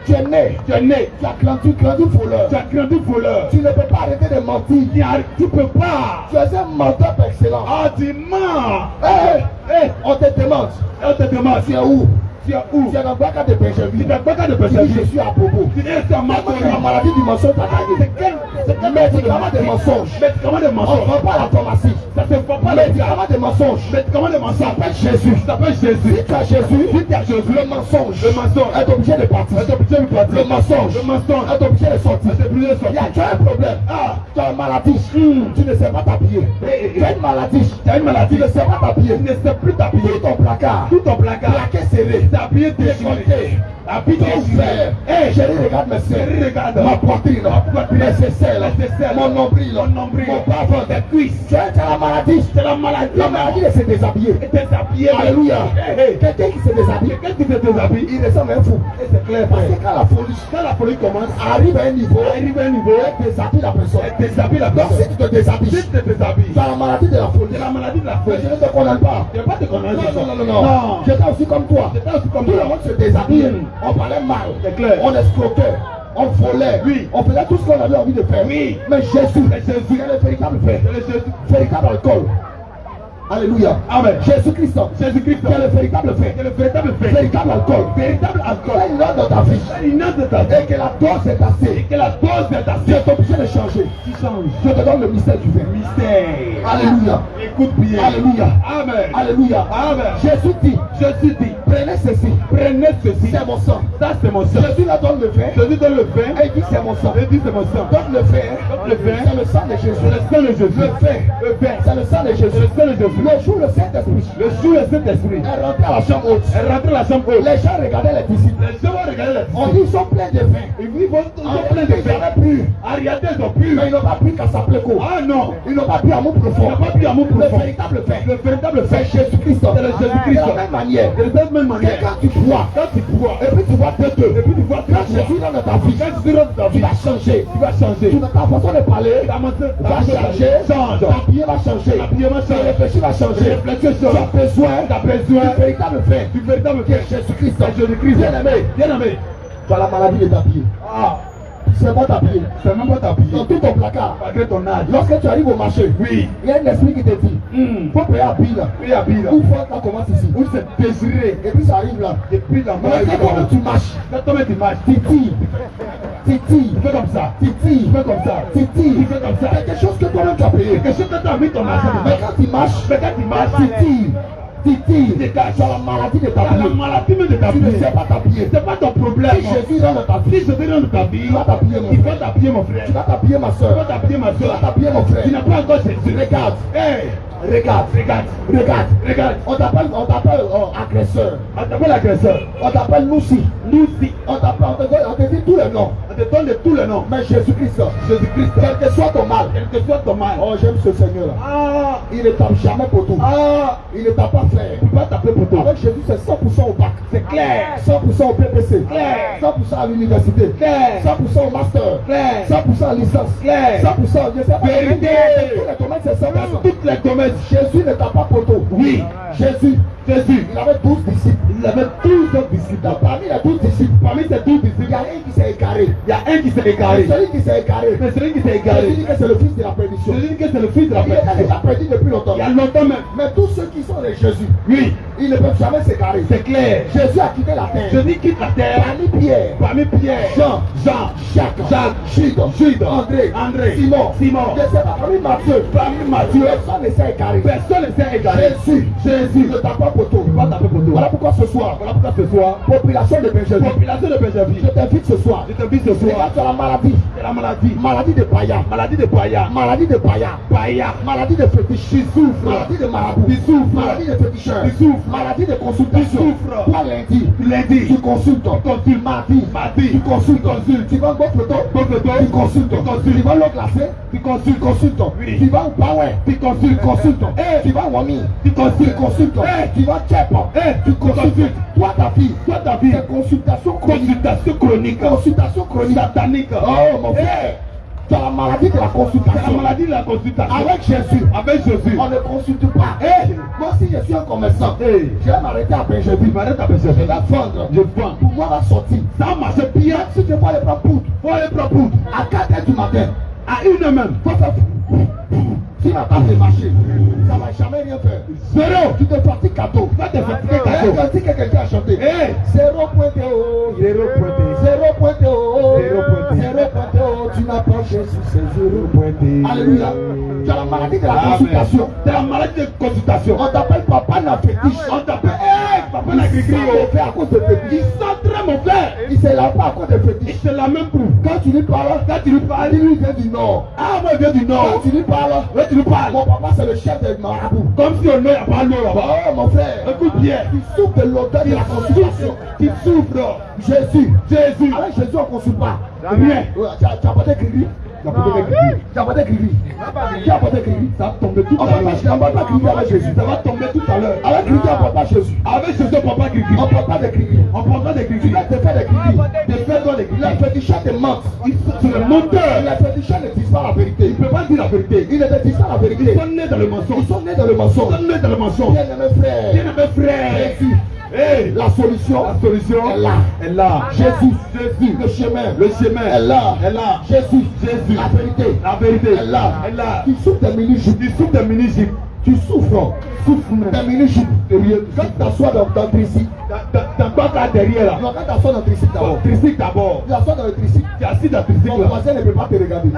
Tu as grandi voleur. Tu ne peux pas arrêter de mentir. Tu peux pas. Tu es un menteur par excellence. Tu mens. On te demande. Tu es où? Tu es dans Baka de Bergerville. Je suis à Bobo. La maladie du mensonge t'a gagné. Médicament de mensonge. On ne va pas à la pharmacie. Médicament de mensonge. Ça s'appelle Jésus. Si tu as Jésus, le mensonge est obligé de partir. Le mensonge est obligé de sortir. Tu as un problème. Tu as une maladie. Tu ne sais pas t'habiller. Tu as une maladie. Tu ne sais pas t'habiller. Tu ne sais plus t'habiller. Tout ton placard. Plaqué serré. T'habiller décolleté. Chérie, regarde mes seins. Ma poitrine. Mes aisselles. Mon nombril. Mon bavon. Tes cuisses. Tu as la maladie. La maladie de se déshabiller. Alléluia. Quelqu'un qui se déshabille. Il ressemble à un fou. Et c'est clair. Parce que quand la folie commence, arrive à un niveau, elle déshabille la personne. Donc si tu te déshabilles, tu as la maladie de la folie. Je ne te condamne pas. Non. J'étais aussi comme toi. Tout le monde se déshabille. On parlait mal. On escroquait. On volait, on faisait tout ce qu'on avait envie de faire. Mais Jésus, c'est le véritable fait. Véritable alcool. Alléluia. Amen. Jésus-Christ. Jésus-Christ. Qui est le véritable fait. Le véritable fait. Véritable alcool. Véritable alcool. Une note de ta vie. Une note de ta vie. Et que la dose est assez. Et que la dose est assez. Tu es obligé de changer. Tu changes. Je te donne le mystère du vin. Mystère. Alléluia. Écoute bien. Alléluia. Amen. Alléluia. Amen. Jésus dit. Jésus dit. Prenez ceci. Prenez ceci. C'est mon sang. Ça c'est mon sang. Jésus leur donne le vin. Jésus donne le vin. Et il dit c'est mon sang. Il dit c'est mon sang. Donne le vin. Donne le vin. C'est le sang de Jésus. C'est le sang de Jésus. Le vin. Le vin. C'est le sang de Jésus. C'est le sang de Jésus. Le jour le Saint-Esprit. Le jour le Saint-Esprit est rentré à la chambre haute. est rentré à la chambre haute. Les gens regardaient les disciples. Les gens vont regarder les On dit ils sont pleins de vin. Ils sont pleins de vin. Ariadne ils ont pu. Mais ils n'ont pas pris qu'à s'appeler quoi. Ah non. Ils n'ont pas pris amour profond. Ils n'ont pas pris amour profond. Le véritable vin. Le véritable vin. C'est Jésus-Christ. C'est le Jésus-Christ. De la même manière. De la même manière. Quand tu bois. Quand tu bois. Et puis tu vois tête. Et puis tu vois quand Jésus dans ta vie. Quand Jésus dans ta Tu vie. vas changer. Tu vas changer. Ta façon de parler Ta va changer. Change. Ta pied va changer. Ta pied va changer. Ta réflexion va changer. Réflexion. Tu as besoin. Tu as besoin. Du véritable vin. Du véritable Qui vin. est Jésus-Christ. Jésus-Christ. Bien aimé. Bien aimé. Tu as la maladie de ta pied. Ah. C'est pas ta pied. C'est même pas ta pied. Dans tout ton placard. Malgré ton âge. Lorsque tu arrives au marché, Oui. il y a un esprit qui te dit, faut payer à pile. Oui, à Bila. Ou faut commence ici. Où c'est désiré. Et puis ça arrive là. Et puis la Mais quand tu marches, quand tu marches, titi, titi, tu fais comme ça. titi, Tu fais comme ça. titi, Tu fais comme ça. quelque chose que toi-même tu as payé. Quelque chose que tu as mis ton argent. Mais quand tu marches, titi, titi, tu as la maladie de ta Tu as la vie. maladie même de ta Tu ne vie. sais pas t'habiller. C'est pas ton problème. Si Jésus dans ta vie, Si je te donne ta vie, tu vas t'habiller mon il faut frère. t'habiller mon frère. Tu vas t'habiller ma Tu vas soeur. t'habiller ma Tu vas soeur. t'habiller mon frère. Tu n'as pas encore Jésus. Regarde, Hey, regarde, regarde, regarde. regarde. On t'appelle agresseur. On t'appelle l'agresseur. On t'appelle Noussi. Nous si. On te dit tous les noms. On te donne de tous les noms. Mais Jésus-Christ, Jésus-Christ. quel que soit ton mal, Quel que soit ton mal. oh j'aime ce Seigneur-là. Ah, Il ne tape jamais pour tout. ah, Il ne t'a pas fait. tu peux pas t'appeler pour toi. Avec Jésus, c'est 100% au bac. C'est clair. 100% au PPC. Clair. 100% à l'université. Clair. 100% au master. Clair. 100% à licence. Clair. 100%, je sais pas. Vérité. Tous les domaines, c'est 100%. Toutes les comètes. Jésus ne t'a pas poteau. Oui. Jésus, Jésus. il avait 12 disciples. Il avait 12 autres disciples. Donc, parmi les 12 disciples, Parmi ces 12 il y disciples, a un qui s'est égaré. il y a un qui s'est égaré. Celui qui s'est égaré. Mais celui qui s'est Jésus égaré, dit que c'est le fils de la perdition. celui que c'est le fils de la Il était perdition. déjà perdu depuis longtemps. Il y a longtemps même. Mais tous ceux qui sont de Jésus, Oui, ils ne peuvent jamais s'égarer. c'est clair. Jésus a quitté la terre. Jésus quitte la terre. Parmi Pierre, Parmi Pierre, Jean, Jacques, Jacques, Jude, André, Simon, Simon, je sais pas, parmi Matthieu, parmi Matthieu, personne ne s'est égaré. personne ne s'est égaré. Jésus ne t'a pas poteau. Pas taper pour toi. Voilà pourquoi ce soir, Voilà pourquoi ce soir, population de Benjamin, population de je Benjamin, t'invite ce soir. je t'invite ce soir, Regarde sur la maladie, c'est la maladie. maladie de païen, Maladie de Paya. maladie de païen, Paya. maladie de fétiche, Tu souffres. maladie de marabout, Tu souffres. maladie de féticheur, Tu souffres. maladie de consultation. Tu souffres. Toi lundi, Lundi. tu consultes. Consulte. Mardi, Mardi. tu consultes. Consulte. Tu vas au photo, Photo. tu consultes. Tu consultes. Tu vas l'eau glacée, Tu consultes. consultes. Oui. Tu vas au Power, Tu consultes. consultes. Eh. Tu vas au Wami, Tu consultes. tu consultes. Eh. Tu vas Tchep, Eh. tu consultes. Toi ta fille, Toi ta vie. c'est consultation chronique. Consultation chronique. Consultation chronique. Satanique. Oh mon frère, tu as la maladie de la C'est la consultation. maladie de la consultation. Avec Jésus, Avec Jésus. on ne consulte pas. Eh. Moi si je suis un commerçant, Eh. je vais m'arrêter à Benjamin. Je m'arrête à Je Benjamin. vais vendre. Je vends. Pour moi va sortir. Ça marche bien. Même si tu vas aller prendre poudre, Faut aller prendre poudre. à 4 heures du matin, À une même. faut faire si ma part de marché, ça va jamais rien faire. Zéro. Tu te fatigues cadeau. Va te fatiguer Il y a un cadeau. cantique que quelqu'un a chanté. Eh. 0.0. 0.0. 0.0. Tu n'as pas Jésus, c'est 0. Alléluia. Tu as la maladie de la consultation. C'est la maladie de consultation. On t'appelle papa na fétiche. On t'appelle, hey, papa la Il gris-gris. fait à cause de Il fétiche. s'entraîne mon frère. Il se lave pas à cause de Et fétiche. c'est la même pour. Quand tu lui parles, Quand tu lui parles, il lui vient du nord. ah, moi, je viens du Quand nord. tu lui parles, Quand tu lui parles, mon papa c'est le chef des marabouts. comme si on n'a pas l'eau là-bas. Oh mon frère, Écoute bien. tu souffres de l'odeur de la consultation. Tu souffres. Jésus, Jésus. avec Jésus on ne consulte pas. Rien. Tu as apporté Grigri. Tu as apporté Grigri. Tu as apporté Grigri. Tu as apporté Grigri. Ça va tomber tout On à ne l'heure. porte pas Grigri avec Jésus. Ça va tomber tout à l'heure. Avec Grigri on ne porte pas Jésus. Avec ce papa qui On ne porte pas de Grigri. on prendra des Tu gris. dois te faire des Grigri. Des faits dans les gris. Les féticheurs te mentent. C'est le monteur. Les féticheurs ne disent pas la vérité. Il ne peut pas dire la vérité. Ils ne te disent pas la Ils vérité. sont nés dans le mensonge. Ils sont nés dans le Ils mensonge. sont nés dans le mensonge. Bien aimé frère. Bien aimé frère. Jésus. Hey, La solution la solution est là. est là. Jésus. Jésus. Le chemin. Le chemin est là. est là. Jésus. Jésus. La vérité. La vérité est là. est là. Tu souffres des mini-jupes. Tu souffres des mini-jupes. Tu souffres. T'as mis les jupes. Quand tu t'assois dans le tricycle, t'as pas qu'à derrière là. Non, quand tu t'assois dans le tricycle d'abord. Tricycle d'abord. Tu t'assois dans le tricycle. Tu es assis dans le tricycle. Ton voisin ne peut pas te regarder.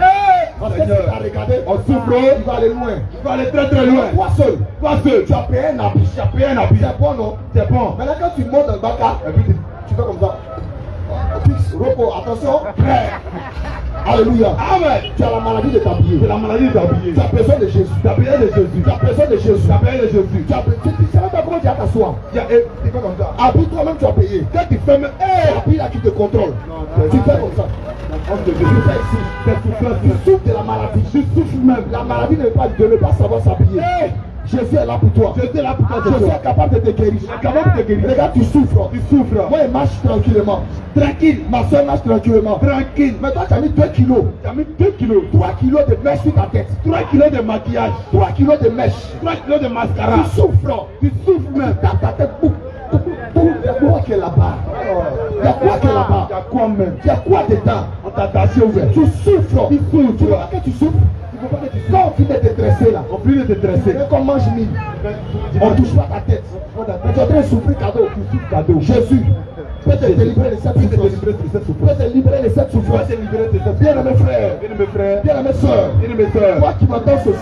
Parce que si tu as regardé, on souffre. Il va aller loin. Il va aller très très loin. Toi seul. Toi seul. Tu as payé un habit. Tu as payé un habit. C'est bon, non? C'est bon. Maintenant, quand tu montes dans le bac, tu fais comme ça. Repos, attention. Alléluia. Amen. Tu as la maladie de t'habiller. Tu as la maladie de t'habiller. Tu as besoin de Jésus. Tu as besoin de Jésus. Tu as besoin de Jésus. Tu as besoin de Jésus. Tu sais même pas comment tu as t'asseoir. Tu fais comme ça. Habille toi-même, tu as payé. Quand tu fais même, habille là qui te contrôle. Tu fais comme ça. Tu fais ici. Tu souffres de la maladie. Tu souffres même. La maladie ne veut pas savoir s'habiller. Jésus est là pour toi. Jésus est là pour toi. Jésus est capable de te guérir. Regarde, tu souffres. Tu souffres. Moi, il marche tranquillement. Tranquille. Ma soeur marche tranquillement. Tranquille. Mais toi, tu as mis 2 kilos. Tu as mis 2 kilos. 3 kilos de mèche sur ta tête. 3 kilos de maquillage. 3 kilos de mèche. 3 kilos de mascara. Tu souffres. Tu souffres même. Ta tête boum. Il y a quoi qui est là-bas? Il y a quoi qui est là-bas? Il y a quoi même? Il y a quoi dedans? On t'a taché ouvert. Tu souffres. Tu souffres. Tu vois que tu souffres? Quand on finit de te dresser là, on finit de te dresser. Quand on mange mille, on ne touche pas ta tête. Tu es en train de souffrir cadeau. Jésus peut te délivrer de cette souffrance. Peut te libérer de cette souffrance. Bien-aimé frère, bien-aimé soeur, toi qui m'entends ce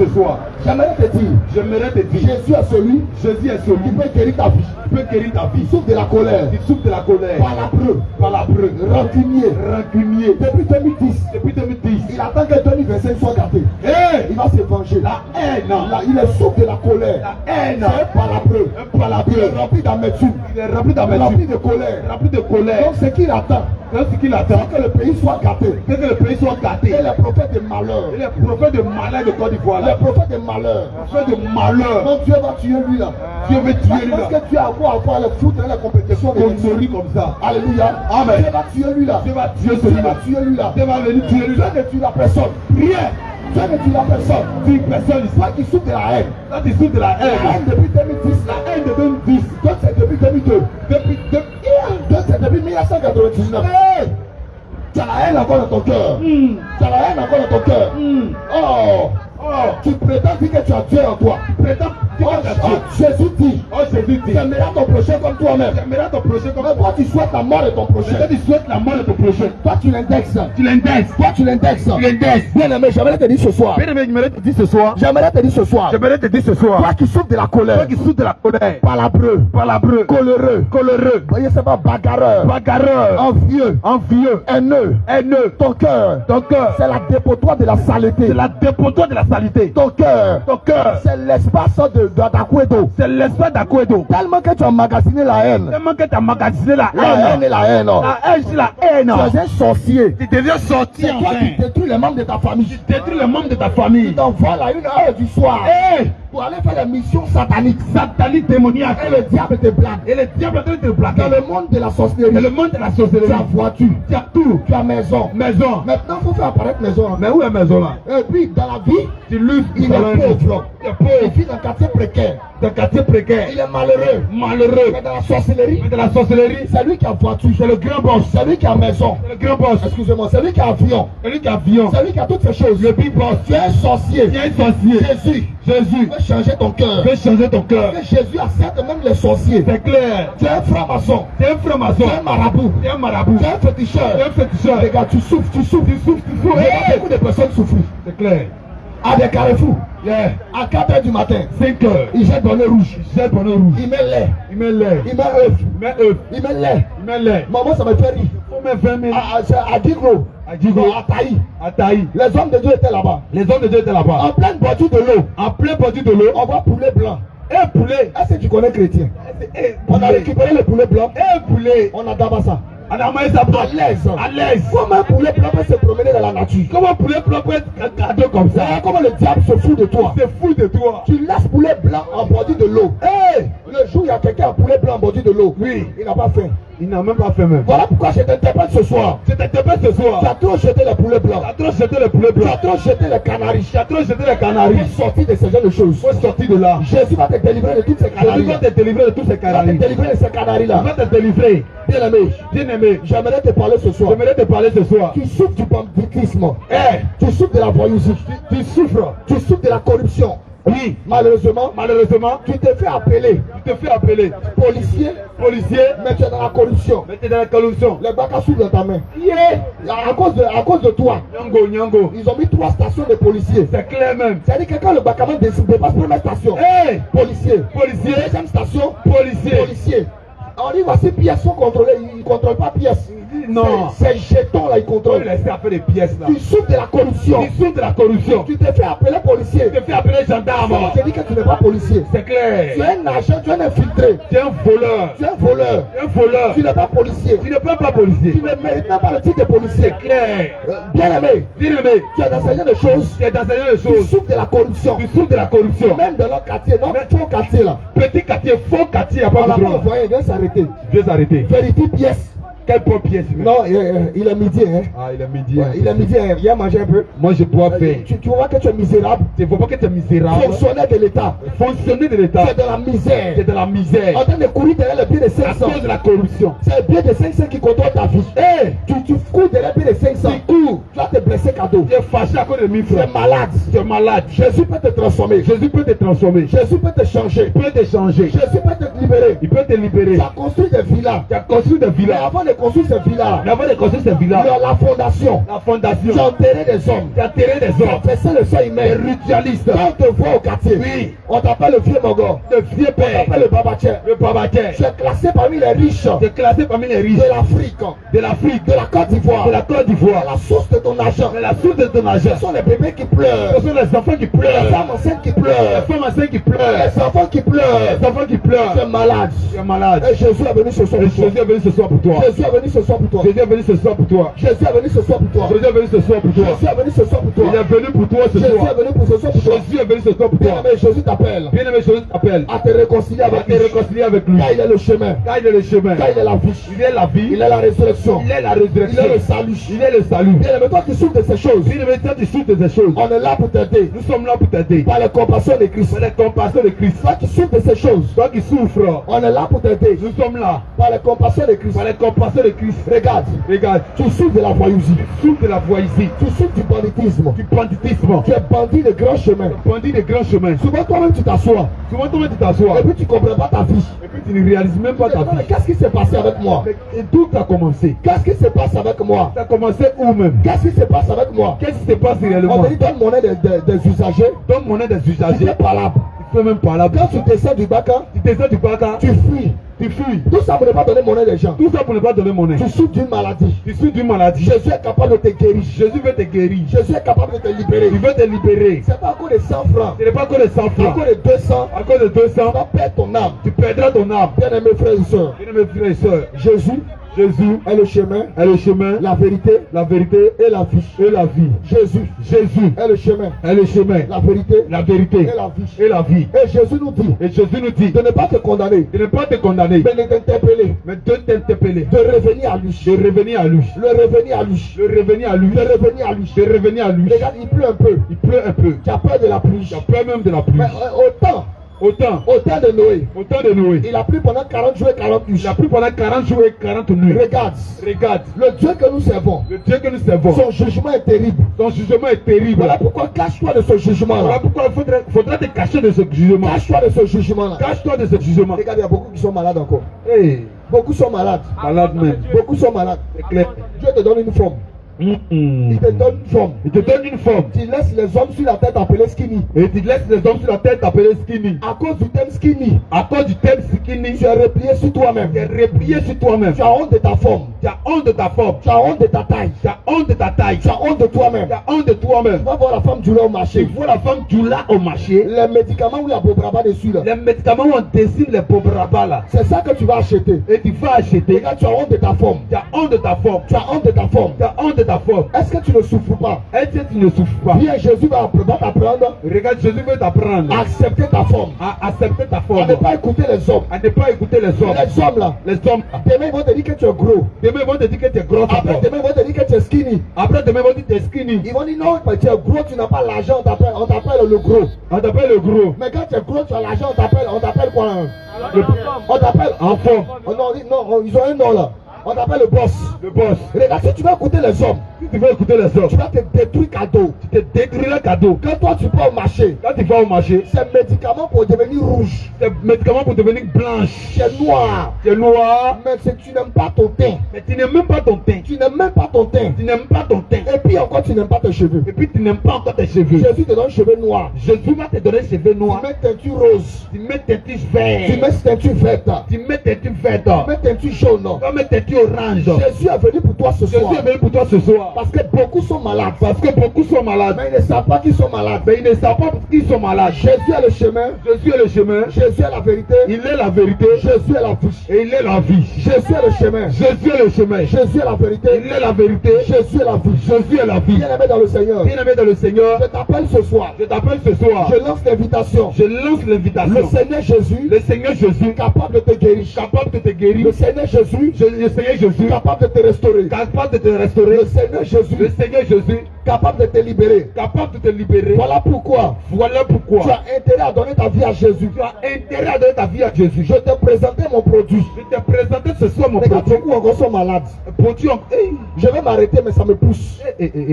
soir, j'aimerais te dire, Jésus est celui qui peut guérir ta vie. Il souffre de la colère. Par la preuve. Rancunier. Depuis 2010. Il attend que 2025 soit gâté. Il va se venger. La haine. Il est souffre de la colère. La haine. C'est par la preuve. Il est rempli d'amertume. Rempli de colère. Donc ce qu'il attend, c'est que le pays soit gâté. Et les prophètes de malheur. de Côte d'Ivoire. Les prophètes de malheur. Donc Dieu va tuer lui là. Parce que tu as avoir le foot dans la compétition. Comme ça. Alléluia. Amen. Dieu va tuer lui là. Dieu va venir tuer lui là. Dieu ne tue la personne. Rien. Dieu ne tue la personne. Tu personne. Toi qui souffre de la haine. La haine depuis 2010. La haine de 2010. Donc c'est depuis 2002. Donc c'est depuis 1999. Tu as la haine encore dans ton cœur. Tu prétends dire que tu as Dieu en toi. Jésus dit, tu aimeras ton prochain comme toi-même. Mais toi tu souhaites la mort de ton prochain. Toi tu l'indexes. Bien aimé, j'aimerais te dire ce soir. Toi qui souffres de la colère. Par la breu. Coléreux. Voyez, c'est pas bagarreur. Envieux. Haineux. Ton cœur. C'est la dépotoir de la saleté. Ton cœur, c'est l'espace d'Akwedo. Tellement que tu as emmagasiné la haine. La haine. Tu es un sorcier. Tu toi qui détruis les membres de ta famille. Tu t'envoies à 1h du soir. Pour aller faire des missions sataniques, démoniaques. Et le diable te blague. Dans le monde de la sorcellerie. Tu as voiture. Tu as tout. Tu as maison. Maintenant, il faut faire apparaître maison. Mais où est maison là? Et puis, dans la vie, il est pauvre. Il vit dans un quartier précaire. Il est malheureux. Mais dans la sorcellerie, c'est lui qui a voiture. C'est le grand boss. C'est lui qui a maison. Excusez-moi, c'est lui qui a avion. C'est lui qui a toutes ces choses. Le big boss. Tu es un sorcier. Jésus veut changer ton cœur. Et Jésus accepte même les sorciers. C'est clair. Tu es un franc-maçon. Tu es un marabout. Tu es un féticheur. Regarde, tu souffres. Beaucoup de personnes souffrent. C'est clair. À des carrefours, à 4h du matin, 5h, il jette dans le rouge. Il met lait. Il met œuf. Il met lait. Maman, ça me fait rire. À Digro. À Taï. Les hommes de Dieu étaient là-bas. En pleine bordure de l'eau. On voit poulet blanc. Poulet. Est-ce que tu connais chrétien? On a récupéré le poulet blanc. On a d'abord ça. À l'aise. Comment un poulet blanc peut se promener dans la nature? Comment un poulet blanc peut être un cadeau comme ça? Comment le diable se fout de toi? Tu laisses poulet blanc en bordure de l'eau. Le jour où il y a quelqu'un en poulet blanc en bordure de l'eau, il n'a pas faim. Il n'a même pas fait même. Voilà pourquoi je t'interpelle ce soir. Tu as trop jeté les poulets blancs. Tu as trop jeté les canaris. Faut sortir de ce genre de choses. Faut sortir de là. Jésus va te délivrer de toutes ces canaries. Il va te délivrer de ces canaries là. Bien-aimé, j'aimerais te parler ce soir. Tu souffres du banditisme. Tu souffres de la voyousie. Tu souffres de la corruption. Oui. Malheureusement, Tu te fais appeler. Policier. Mais tu es dans la corruption. Les bacs à souffle dans ta main. À cause de toi. Nyango. Ils ont mis 3 stations de policiers. C'est clair même. C'est-à-dire que quand le bac à main dépasse première station. Policier. Deuxième station. Policier. On dit voici pièces sont contrôlées. Ils ne contrôlent pas pièces. Non. Ces jetons là, ils contrôlent. Laissez appeler des pièces là. Tu souffres de la corruption. Tu te fais appeler policier. Tu te fais appeler gendarme. Je dis que tu n'es pas policier. C'est clair. Tu es un agent, tu es un infiltré. Tu es un voleur. Tu n'es pas policier. Tu n'es pas policier. Tu ne mérites même pas le titre de policier. C'est clair. Bien aimé. Tu es enseignant de choses. Tu souffres de la corruption. Même dans leur quartier, faux quartier là. Petit quartier, faux quartier. On l'a pas envoyé, il vient s'arrêter. Vérité pièce. Quelle bonne pièce? Non, il est midi. Hein. Ah, il est midi. Ouais, il est midi, hein. Viens manger un peu. Moi, je dois faire. Tu vois que tu es misérable. Tu vois pas que tu es misérable. Fonctionnaire de l'État. Tu es dans la misère. Tu es dans la misère. En train de courir derrière le pied de 500. À cause de la corruption. C'est le pied de 500 qui contrôle ta vie. Tu cours derrière le pied de 500. Tu cours. Tu vas te blesser cadeau. Tu es fâché à cause de 1000 francs. Tu es malade. Jésus peut te transformer. Jésus peut te changer. Jésus peut te libérer. Il peut te libérer. Tu as construit des villas. Mais avant de construire ces villas, la fondation. Tu as enterré des hommes. Tu as fait le sang humain. Les ritualistes. Quand on te voit au quartier, oui, on t'appelle le vieux Mogor. Le vieux père. On t'appelle le Babatia. Tu es classé parmi les riches. De l'Afrique. De la Côte d'Ivoire. La source de ton argent. Ce sont les bébés qui pleurent. Ce sont les enfants qui pleurent. Les femmes enceintes qui pleurent. Les femmes enceintes qui pleurent. Les enfants qui pleurent. Tu es malade. Et Jésus est venu ce soir pour toi. Jésus est venu ce soir pour toi. Jésus est venu ce soir pour toi. Jésus est venu ce soir pour toi. Jésus est venu ce soir pour toi. Jésus est venu ce soir pour toi. Il est venu pour toi ce soir. Jésus est venu pour ce soir pour toi. Jésus est venu ce soir pour toi. Bien-aimé, Jésus t'appelle. Bien-aimé, Jésus t'appelle. À te réconcilier avec lui. Car il est le chemin. Car il est le chemin. Car il est la vie. Il est la vie. Il est la résurrection. Il est la résurrection. Il est le salut. Il est le salut. Bien-aimé, toi qui souffres de ces choses. Bien-aimé, toi qui souffres de ces choses. On est là pour t'aider. Nous sommes là pour t'aider. Par la compassion de Christ. Par la compassion de Christ. Toi qui souffres de ces choses. Toi qui souffres. On est là pour t'aider. Nous sommes là. Par la compassion de Christ. Par la compassion de Christ. Regarde. Tu souffres de la voyousie. Tu souffres de la voyousie. Tu souffres du banditisme. Tu es bandit de grand chemin. Souvent toi-même tu t'assois. Et puis tu ne comprends pas ta vie. Et puis tu ne réalises même pas ta vie. Mais qu'est-ce qui s'est passé avec moi? Et d'où tu as commencé? Qu'est-ce qui se passe avec moi? Tu as commencé où même? Qu'est-ce qui se passe avec moi? Qu'est-ce qui se passe réellement? On te dit donne monnaie des usagers. Donne monnaie des usagers. Tu es parlable. Tu peux même parlable. Quand tu descends du bac, tu fuis. Tout ça pour ne pas donner monnaie des gens. Tout ça pour ne pas donner monnaie. Tu souffres d'une maladie. Jésus est capable de te guérir. Jésus veut te guérir. Jésus est capable de te libérer. Il veut te libérer. C'est pas à cause de 100 francs. Ce n'est pas à cause de 100 francs. À cause de 200. À cause de 200. Tu vas perdre ton âme. Tu perdras ton âme. Bien-aimés frères et sœurs. Jésus est le chemin, la vérité et la vie. Jésus est le chemin, la vérité et la vie. Et Jésus nous dit de ne pas te condamner, mais de t'interpeller, de revenir à lui. Regarde, il pleut un peu. Tu as peur de la pluie. Mais autant de Noé. Il a plu pendant 40 jours et 40 nuits. Regarde. Le Dieu que nous servons. Son jugement est terrible. Voilà pourquoi cache-toi de ce jugement-là. Voilà pourquoi il faudra te cacher de ce jugement. Cache-toi de ce jugement-là. Regarde, il y a beaucoup qui sont malades encore. Beaucoup sont malades. Beaucoup sont malades. C'est clair. Dieu te donne une forme. Il te donne une forme. Tu laisses les hommes sur la tête appeler skinny. À cause du thème skinny. Tu es replié sur toi-même. Tu as honte de ta forme. Tu as honte de ta taille. Tu as honte de toi-même. Tu vas voir la femme du lait au marché. Les médicaments où il y a Bobraba dessus là. Les médicaments où on dessine les Bobraba là. C'est ça que tu vas acheter. Et tu vas acheter. Regarde, tu as honte de ta forme. Est-ce que tu ne souffres pas? Bien, Jésus va t'apprendre. Regarde, Jésus veut t'apprendre à accepter ta forme. À ne pas écouter les hommes. Les hommes là. Demain ils vont te dire que tu es gros. Après demain ils vont te dire que tu es skinny. Ils vont dire non, mais tu es gros, tu n'as pas l'argent, on t'appelle le gros. Mais quand tu es gros, tu as l'argent, on t'appelle quoi? On t'appelle enfant. Non, ils ont un nom là. On t'appelle le boss. Le boss. Regarde, si tu veux écouter les hommes. Si tu veux écouter les hommes. Tu vas te détruire cadeau. Tu te détruis le cadeau. Quand toi tu vas au marché. Quand tu vas au marché. C'est médicament pour devenir rouge. C'est médicament pour devenir blanche. C'est noir. C'est noir. Mais c'est que tu n'aimes pas ton teint. Mais tu n'aimes même pas ton teint. Tu n'aimes même pas ton teint. Tu n'aimes pas ton teint. Et puis encore tu n'aimes pas tes cheveux. Et puis tu n'aimes pas encore tes cheveux. Jésus te donne cheveux noirs. Jésus va te donner cheveux noirs. Tu mets teinture rose. Tu mets teinture verte. Tu mets teinture verte. Tu mets teinture verte. Tu mets teinture jaune. Tu mets teinture orange. Jésus est venu pour toi ce soir. Jésus est venu pour toi ce soir. Parce que beaucoup sont malades. Parce que beaucoup sont malades. Mais ils ne savent pas qu'ils sont malades. Mais ils ne savent pas qu'ils sont malades. Jésus est le chemin. Jésus est le chemin. Jésus est la vérité. Il est la vérité. Jésus est la vie. Et il est la vie. Jésus est le chemin. Jésus est le chemin. Jésus est la vérité. Il est la vérité. Jésus est la vie. Jésus est la vie. Bien-aimé dans le Seigneur. Bien-aimé dans le Seigneur. Je t'appelle ce soir. Je t'appelle ce soir. Je lance l'invitation. Je lance l'invitation. Le Seigneur Jésus. Le Seigneur Jésus. Capable de te guérir. Capable de te guérir. Le Seigneur Jésus. Le Seigneur Jésus. Capable de te restaurer. Capable de te restaurer. Le Seigneur Jésus. Le Seigneur Jésus. Capable de te libérer. Capable de te libérer. Voilà pourquoi. Voilà pourquoi. Tu as intérêt à donner ta vie à Jésus. Tu as intérêt à donner ta vie à Jésus. Je t'ai présenté mon produit. Je t'ai présenté ce soir mon produit. Beaucoup encore sont malades. Je vais m'arrêter mais ça me pousse.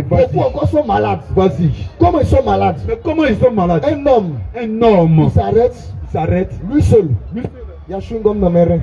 Beaucoup encore sont malades. Vas-y. Comment ils sont malades? Mais comment ils sont malades? Un homme. Il s'arrête. Il s'arrête. Lui seul. Il y a chewing-gum dans mes reins.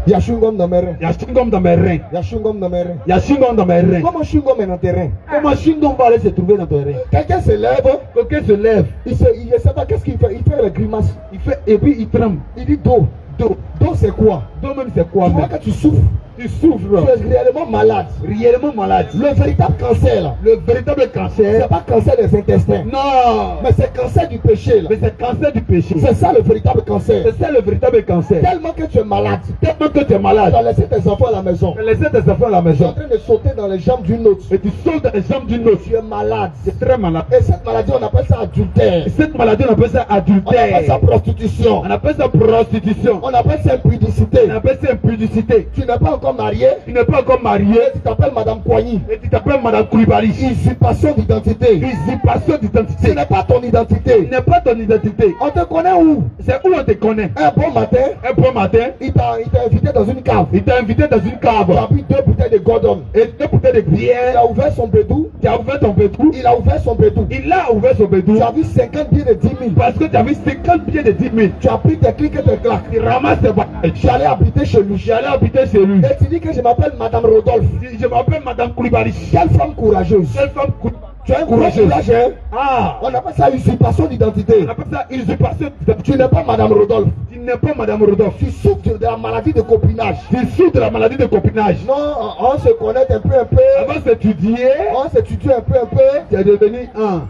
Il y a chewing-gum dans mes reins. Il y a chewing-gum dans mes reins. Il y a chewing-gum dans mes reins. Il y a chewing-gum dans mes reins. Comment chewing-gum est dans tes reins? Comment chewing-gum va aller se trouver dans tes reins? Quelqu'un se lève. Quelqu'un se lève. Il sait pas qu'est-ce qu'il fait. Il fait la grimace. Il fait et puis il tremble. Il dit dos. Dos c'est quoi? Dos même c'est quoi? Tu vois que tu souffres. Tu souffres. Tu es réellement malade. Réellement malade. Le véritable cancer là. Le véritable cancer. C'est pas cancer des intestins. Non. Mais c'est cancer du péché là. Mais c'est cancer du péché. C'est ça le véritable cancer. C'est ça le véritable cancer. Tellement que tu es malade. Tellement que tu es malade. Tu as laissé tes enfants à la maison. Tu as laissé tes enfants à la maison. Tu es en train de sauter dans les jambes d'une autre. Et tu sautes dans les jambes d'une autre. Tu es malade. C'est très malade. Et cette maladie on appelle ça adultère. Et cette maladie on appelle ça adultère. On appelle ça prostitution. On appelle ça prostitution. On appelle ça impudicité. On appelle ça impudicité. Tu n'es pas encore marié. Tu n'es pas encore marié. Et tu t'appelles Madame Koigny. Et tu t'appelles Madame Koulibaly. Usurpation d'identité. Usurpation d'identité. Ce n'est pas ton identité. Ce n'est pas ton identité. On te connaît où? C'est où on te connaît? Un bon matin. Un bon matin. Il t'a invité dans une cave. Il t'a invité dans une cave. Tu as pris 2 bouteilles de Gordon. Et 2 bouteilles de bière. Il a ouvert son bédou. Tu as ouvert ton bédou. Il a ouvert son bédou. Il a ouvert son bédou. Tu as vu 50 billets de 10 000. Parce que tu as vu 50 billets de 10 000. Tu as pris tes clics et tes claques. Tu ramasses tes bagages. Je suis allé habiter chez lui. Je suis allé habiter chez lui. Et tu dis que je m'appelle Madame Rodolphe. Je m'appelle Madame Koulibaly. Quelle femme courageuse. Quelle femme courageuse. Tu as un courage, hein? Ah. On appelle ça usurpation d'identité. On appelle ça usurpation d'identité. Tu n'es pas Madame Rodolphe. Tu n'es pas Madame Rodolphe. Tu souffres de la maladie de copinage. Tu souffres de la maladie de copinage. Non, on se connaît un peu. Avant s'étudier. On s'étudie un peu. Tu es devenu un.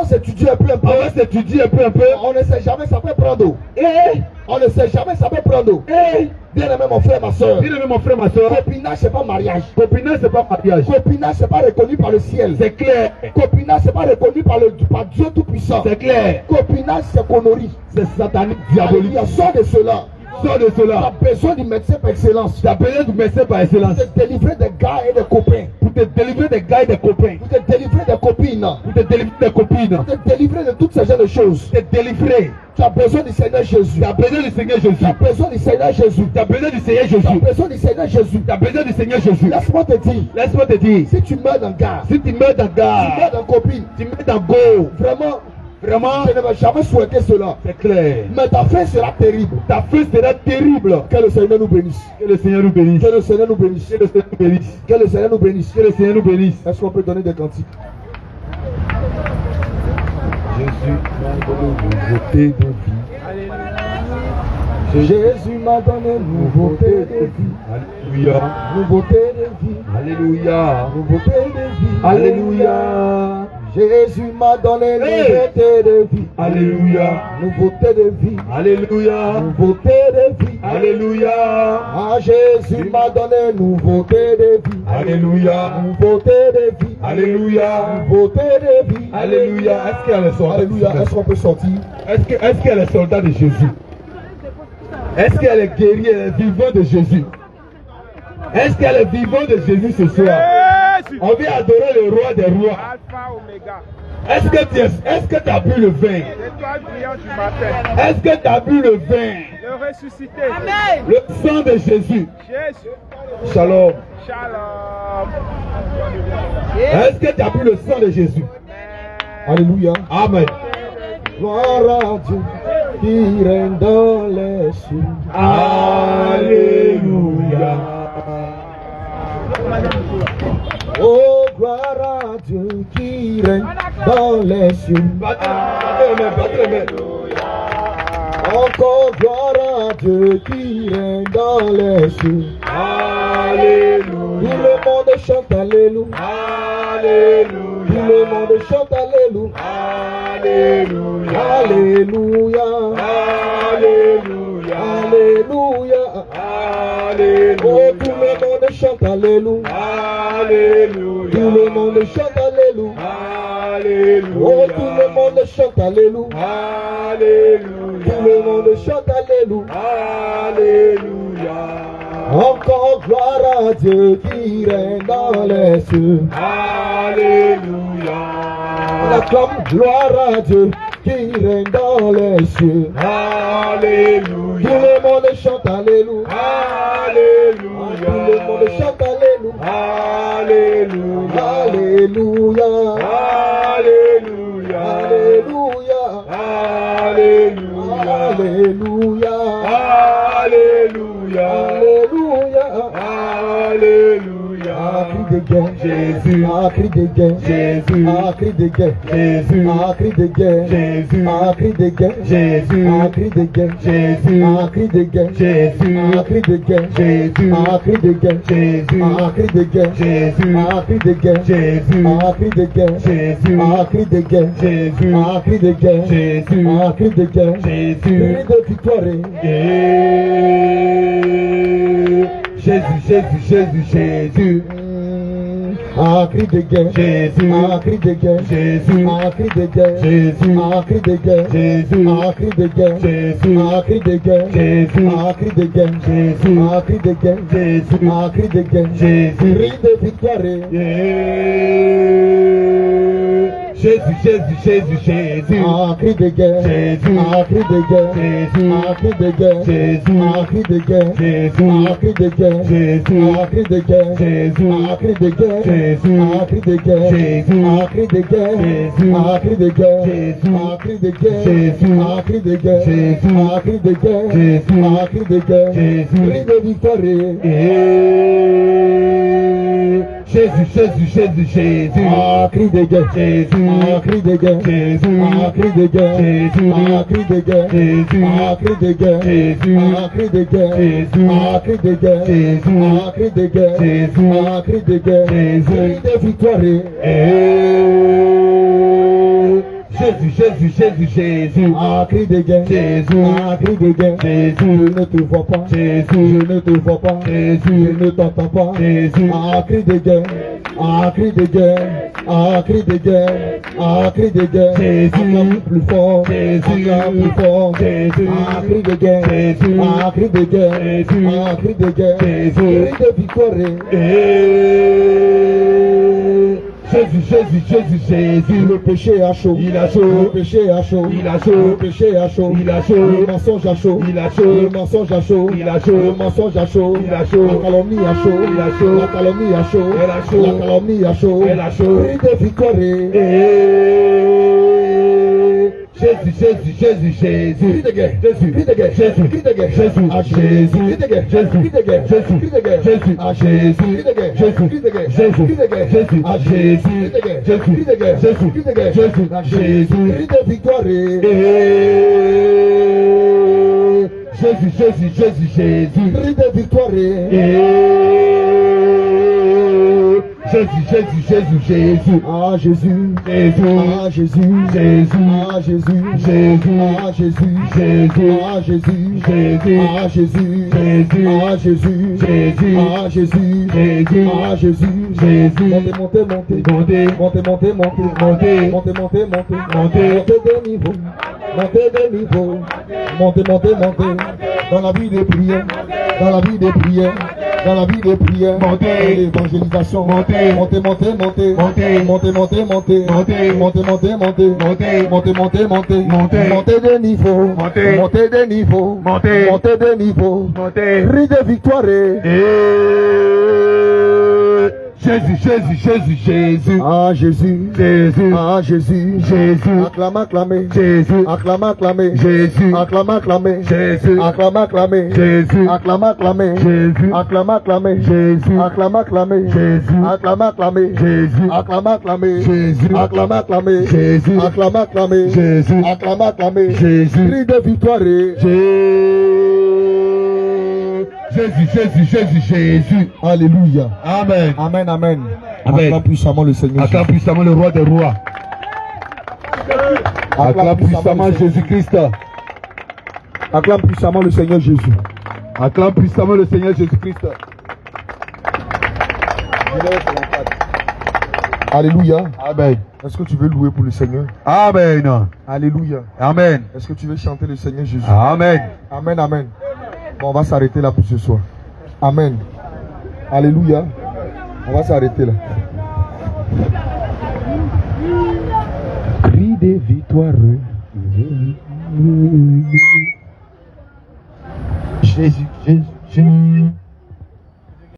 On s'étudie un peu. On s'étudie un peu. On ne sait jamais ça peut prendre. On ne sait jamais ça peut prendre. Bien-aimé mon frère, ma soeur. Bien-aimé mon frère, ma soeur. Copinage, c'est pas mariage. Copinage, c'est pas mariage. Copinage, c'est pas reconnu par le ciel. C'est clair. Copinage, c'est pas reconnu par Dieu Tout-Puissant. C'est clair. Copinage, c'est connerie. C'est satanique, diabolique. Sors de cela. Sors de cela. Tu as besoin du médecin par excellence. Tu as besoin du médecin par excellence. Pour te délivrer des gars et des copains. Pour te délivrer des gars et des copains. Pour te délivrer des copines. Pour te délivrer des copines. Pour te délivrer de toutes ces genres de choses. Te délivrer. Tu as besoin du Seigneur Jésus. Tu as besoin du Seigneur Jésus. Tu as besoin du Seigneur Jésus. Tu as besoin du Seigneur Jésus. Tu as besoin du Seigneur Jésus. Tu as besoin du Seigneur Jésus. Laisse-moi te dire. Laisse-moi te dire. Si tu meurs dans gare. Si tu meurs dans gare. Tu meurs dans copine. Tu meurs dans go. Vraiment. Vraiment, je ne vais jamais souhaiter cela. C'est clair. Mais ta fin sera terrible. Ta fin sera terrible. Que le Seigneur nous bénisse. Que le Seigneur nous bénisse. Que le Seigneur nous bénisse. Que le Seigneur nous bénisse. Que le Seigneur nous bénisse. Que le Seigneur nous bénisse. Est-ce qu'on peut donner des cantiques? Jésus m'a donné nouveauté de vie. Jésus m'a donné nouveauté de vie. Alléluia. Nouveauté de vie. Alléluia. Nouveauté de vie. Alléluia. Jésus m'a donné nouveauté de vie. Alléluia. Nouveauté de vie. Alléluia. Nouveauté de vie. Alléluia. Ah, Jésus m'a donné nouveauté de vie. Alléluia. Nouveauté de vie. Alléluia. Nouveauté de vie. Alléluia. Est-ce qu'elle est soldats? Alléluia. Est-ce qu'on peut sortir? Est-ce qu'elle est soldat de Jésus? Est-ce qu'elle est guerrière, elle est vivante de Jésus? Est-ce qu'elle est vivante de Jésus ce soir? On vient adorer le roi des rois. Alpha, Oméga. Est-ce que tu as bu le vin? L'étoile brillante du matin. Est-ce que tu as bu le vin? Le ressuscité. Amen. Le sang de Jésus. Shalom. Shalom. Est-ce que tu as pris le sang de Jésus? Alléluia. Amen. Gloire à Dieu qui règne dans les cieux. Alléluia. Oh, gloire à Dieu qui règne dans les cieux. Encore gloire à Dieu qui règne dans les cieux. Alléluia. Tout le monde chante Alléluia. Alléluia. Tout le monde chante Alléluia. Alléluia. Alléluia. Alléluia. Alléluia. Alléluia. Oh, tout le monde chante Alléluia. Alléluia. Tout le monde chante Alléluia. Alléluia. Oh, tout le monde chante Alléluia. Alléluia. Tout le monde chante Alléluia. Alléluia. Encore gloire à Dieu qui règne dans les cieux. Alléluia. On acclame gloire à Dieu qui règne dans les cieux. Alléluia. Tout le monde chante Alléluia. Alléluia. Tout le monde chante Alléluia. Alléluia. Alléluia. Alléluia. Alléluia. Alléluia. Alléluia. Alléluia. Alléluia. À cri de guerre, Jésus. À cri de guerre, Jésus. À cri de guerre, Jésus. À cri de guerre, Jésus. À cri de guerre, Jésus. À cri de guerre, Jésus. À cri de guerre, Jésus. À cri de guerre, Jésus. À cri de guerre, Jésus. À cri de guerre, Jésus. À cri de guerre, Jésus. À cri de guerre, Jésus. À cri de guerre, Jésus. À cri de guerre, Jésus. À cri de guerre, Jésus. Cri de victoire. Jésus, Jésus, Jésus, Jésus. À cri de guerre, Jésus. À cri de guerre, Jésus. À cri de guerre, Jésus. À cri de guerre, Jésus. À cri de guerre, Jésus. À cri de guerre, Jésus. À cri de guerre, Jésus. À cri de guerre, Jésus. À cri de guerre, Jésus. Cri de victoire. Jésus, Jésus, Jésus, Jésus. À cri de guerre, Jésus. À cri de guerre, Jésus. À cri de guerre, Jésus. À cri de guerre, Jésus. À cri de guerre, Jésus. À cri de guerre, Jésus. À cri de guerre, Jésus. À cri de guerre, Jésus. À cri de guerre, Jésus. À cri de guerre, Jésus. À cri de guerre, Jésus. À cri de guerre, Jésus. À cri de guerre, Jésus. À cri de guerre, Jésus. Cri de victoire. Jésus, Jésus, Jésus, Jésus. À cri de guerre, Jésus. À cri de guerre, Jésus. À cri de guerre, Jésus. À cri de guerre, Jésus. À cri de guerre, Jésus. À cri de guerre, Jésus. À cri de guerre, Jésus. À cri de guerre, Jésus. À cri de guerre, Jésus. Cri de victoire. Jésus, Jésus, Jésus, Jésus. À cri de guerre, Jésus. À cri de guerre, Jésus. Je ne te vois pas, Jésus. Je ne te vois pas, Jésus. Je ne t'entends pas, Jésus. À cri de guerre, à cri de guerre, à cri de guerre, à cri de guerre, Jésus. Plus fort, Jésus. Plus fort, Jésus. À cri de guerre, Jésus. À cri de guerre, Jésus. À cri de guerre, Jésus. Cri de victoire. Jésus, Jésus, Jésus, Jésus. Le péché a chaud, il a chaud. Le péché a chaud, il a chaud. Le péché a chaud, il a chaud. Le mensonge a chaud, il a chaud. Le mensonge a chaud, il a chaud. Le mensonge a chaud, il a chaud. La calomnie a chaud, il a chaud. La calomnie a chaud, elle a chaud. La calomnie a chaud, elle a chaud. Cri de victoire. Jésus, Jésus, Jésus, Jésus. Cri de guerre, Jésus. Cri de guerre, Jésus. Cri de guerre, Jésus. À Jésus. Cri de guerre, Jésus. Cri de guerre, Jésus. Cri de guerre, Jésus. À Jésus. Cri de guerre, Jésus. Cri de guerre, Jésus. Cri de guerre, Jésus. À Jésus. Cri de guerre, Jésus. Cri de guerre, Jésus. Cri de guerre, Jésus. À Jésus. Cri de victoire. Jésus, Jésus, Jésus, Jésus. Cri de victoire. Jésus, Jésus, Jésus, Jésus. Ah Jésus, Jésus, ah Jésus, Jésus, ah Jésus, Jésus, ah Jésus, Jésus, ah Jésus, Jésus, ah Jésus, Jésus, ah Jésus, Jésus, ah Jésus, Jésus, ah Jésus, Jésus. Montez, montez, montez, montez, montez, montez, montez, montez, montez, montez, montez, montez de niveau, montez de niveau, montez, montez, montez, dans la vie des prières, dans la vie des prières. dans la vie de prière, montez, l'évangélisation, montez, montez, montez, montez, montez, montez, montez, montez, montez, montez, montez, montez, montez, montez, montez, montez, montez, montez de niveau, montez, montez de niveau, montez, montez de niveau, montez, cri de victoire. Jésus, Jésus, Jésus, Jésus. Ah Jésus, Jésus, ah Jésus, Jésus. Acclame, acclamez. Jésus, Acclame, acclamez. Jésus, Acclame, acclamez. Jésus, Acclame, acclamez. Jésus, Acclame, acclamez. Jésus, Acclame, acclamez. Jésus, Acclame, acclamez. Jésus, Acclame, acclamez. Jésus, Acclame, acclamez. Jésus, Acclame, acclamez. Jésus, Acclame, acclamez. Jésus, Acclame, acclamez. Jésus, Cri de victoire. Jésus, Jésus, Jésus, Jésus. Alléluia. Amen. Amen, amen. Amen. Acclame puissamment le Seigneur. Acclame puissamment le roi des rois. Acclame puissamment Jésus-Christ. Acclame puissamment le Seigneur Jésus. Acclame puissamment le Seigneur Jésus-Christ. Alléluia. Amen. Est-ce que tu veux louer pour le Seigneur? Amen. Alléluia. Amen. Est-ce que tu veux chanter le Seigneur Jésus? Amen. Amen, amen. Bon, on va s'arrêter là pour ce soir. Amen. Alléluia. On va s'arrêter là. Cri des victoires. Jésus, Jésus, Jésus.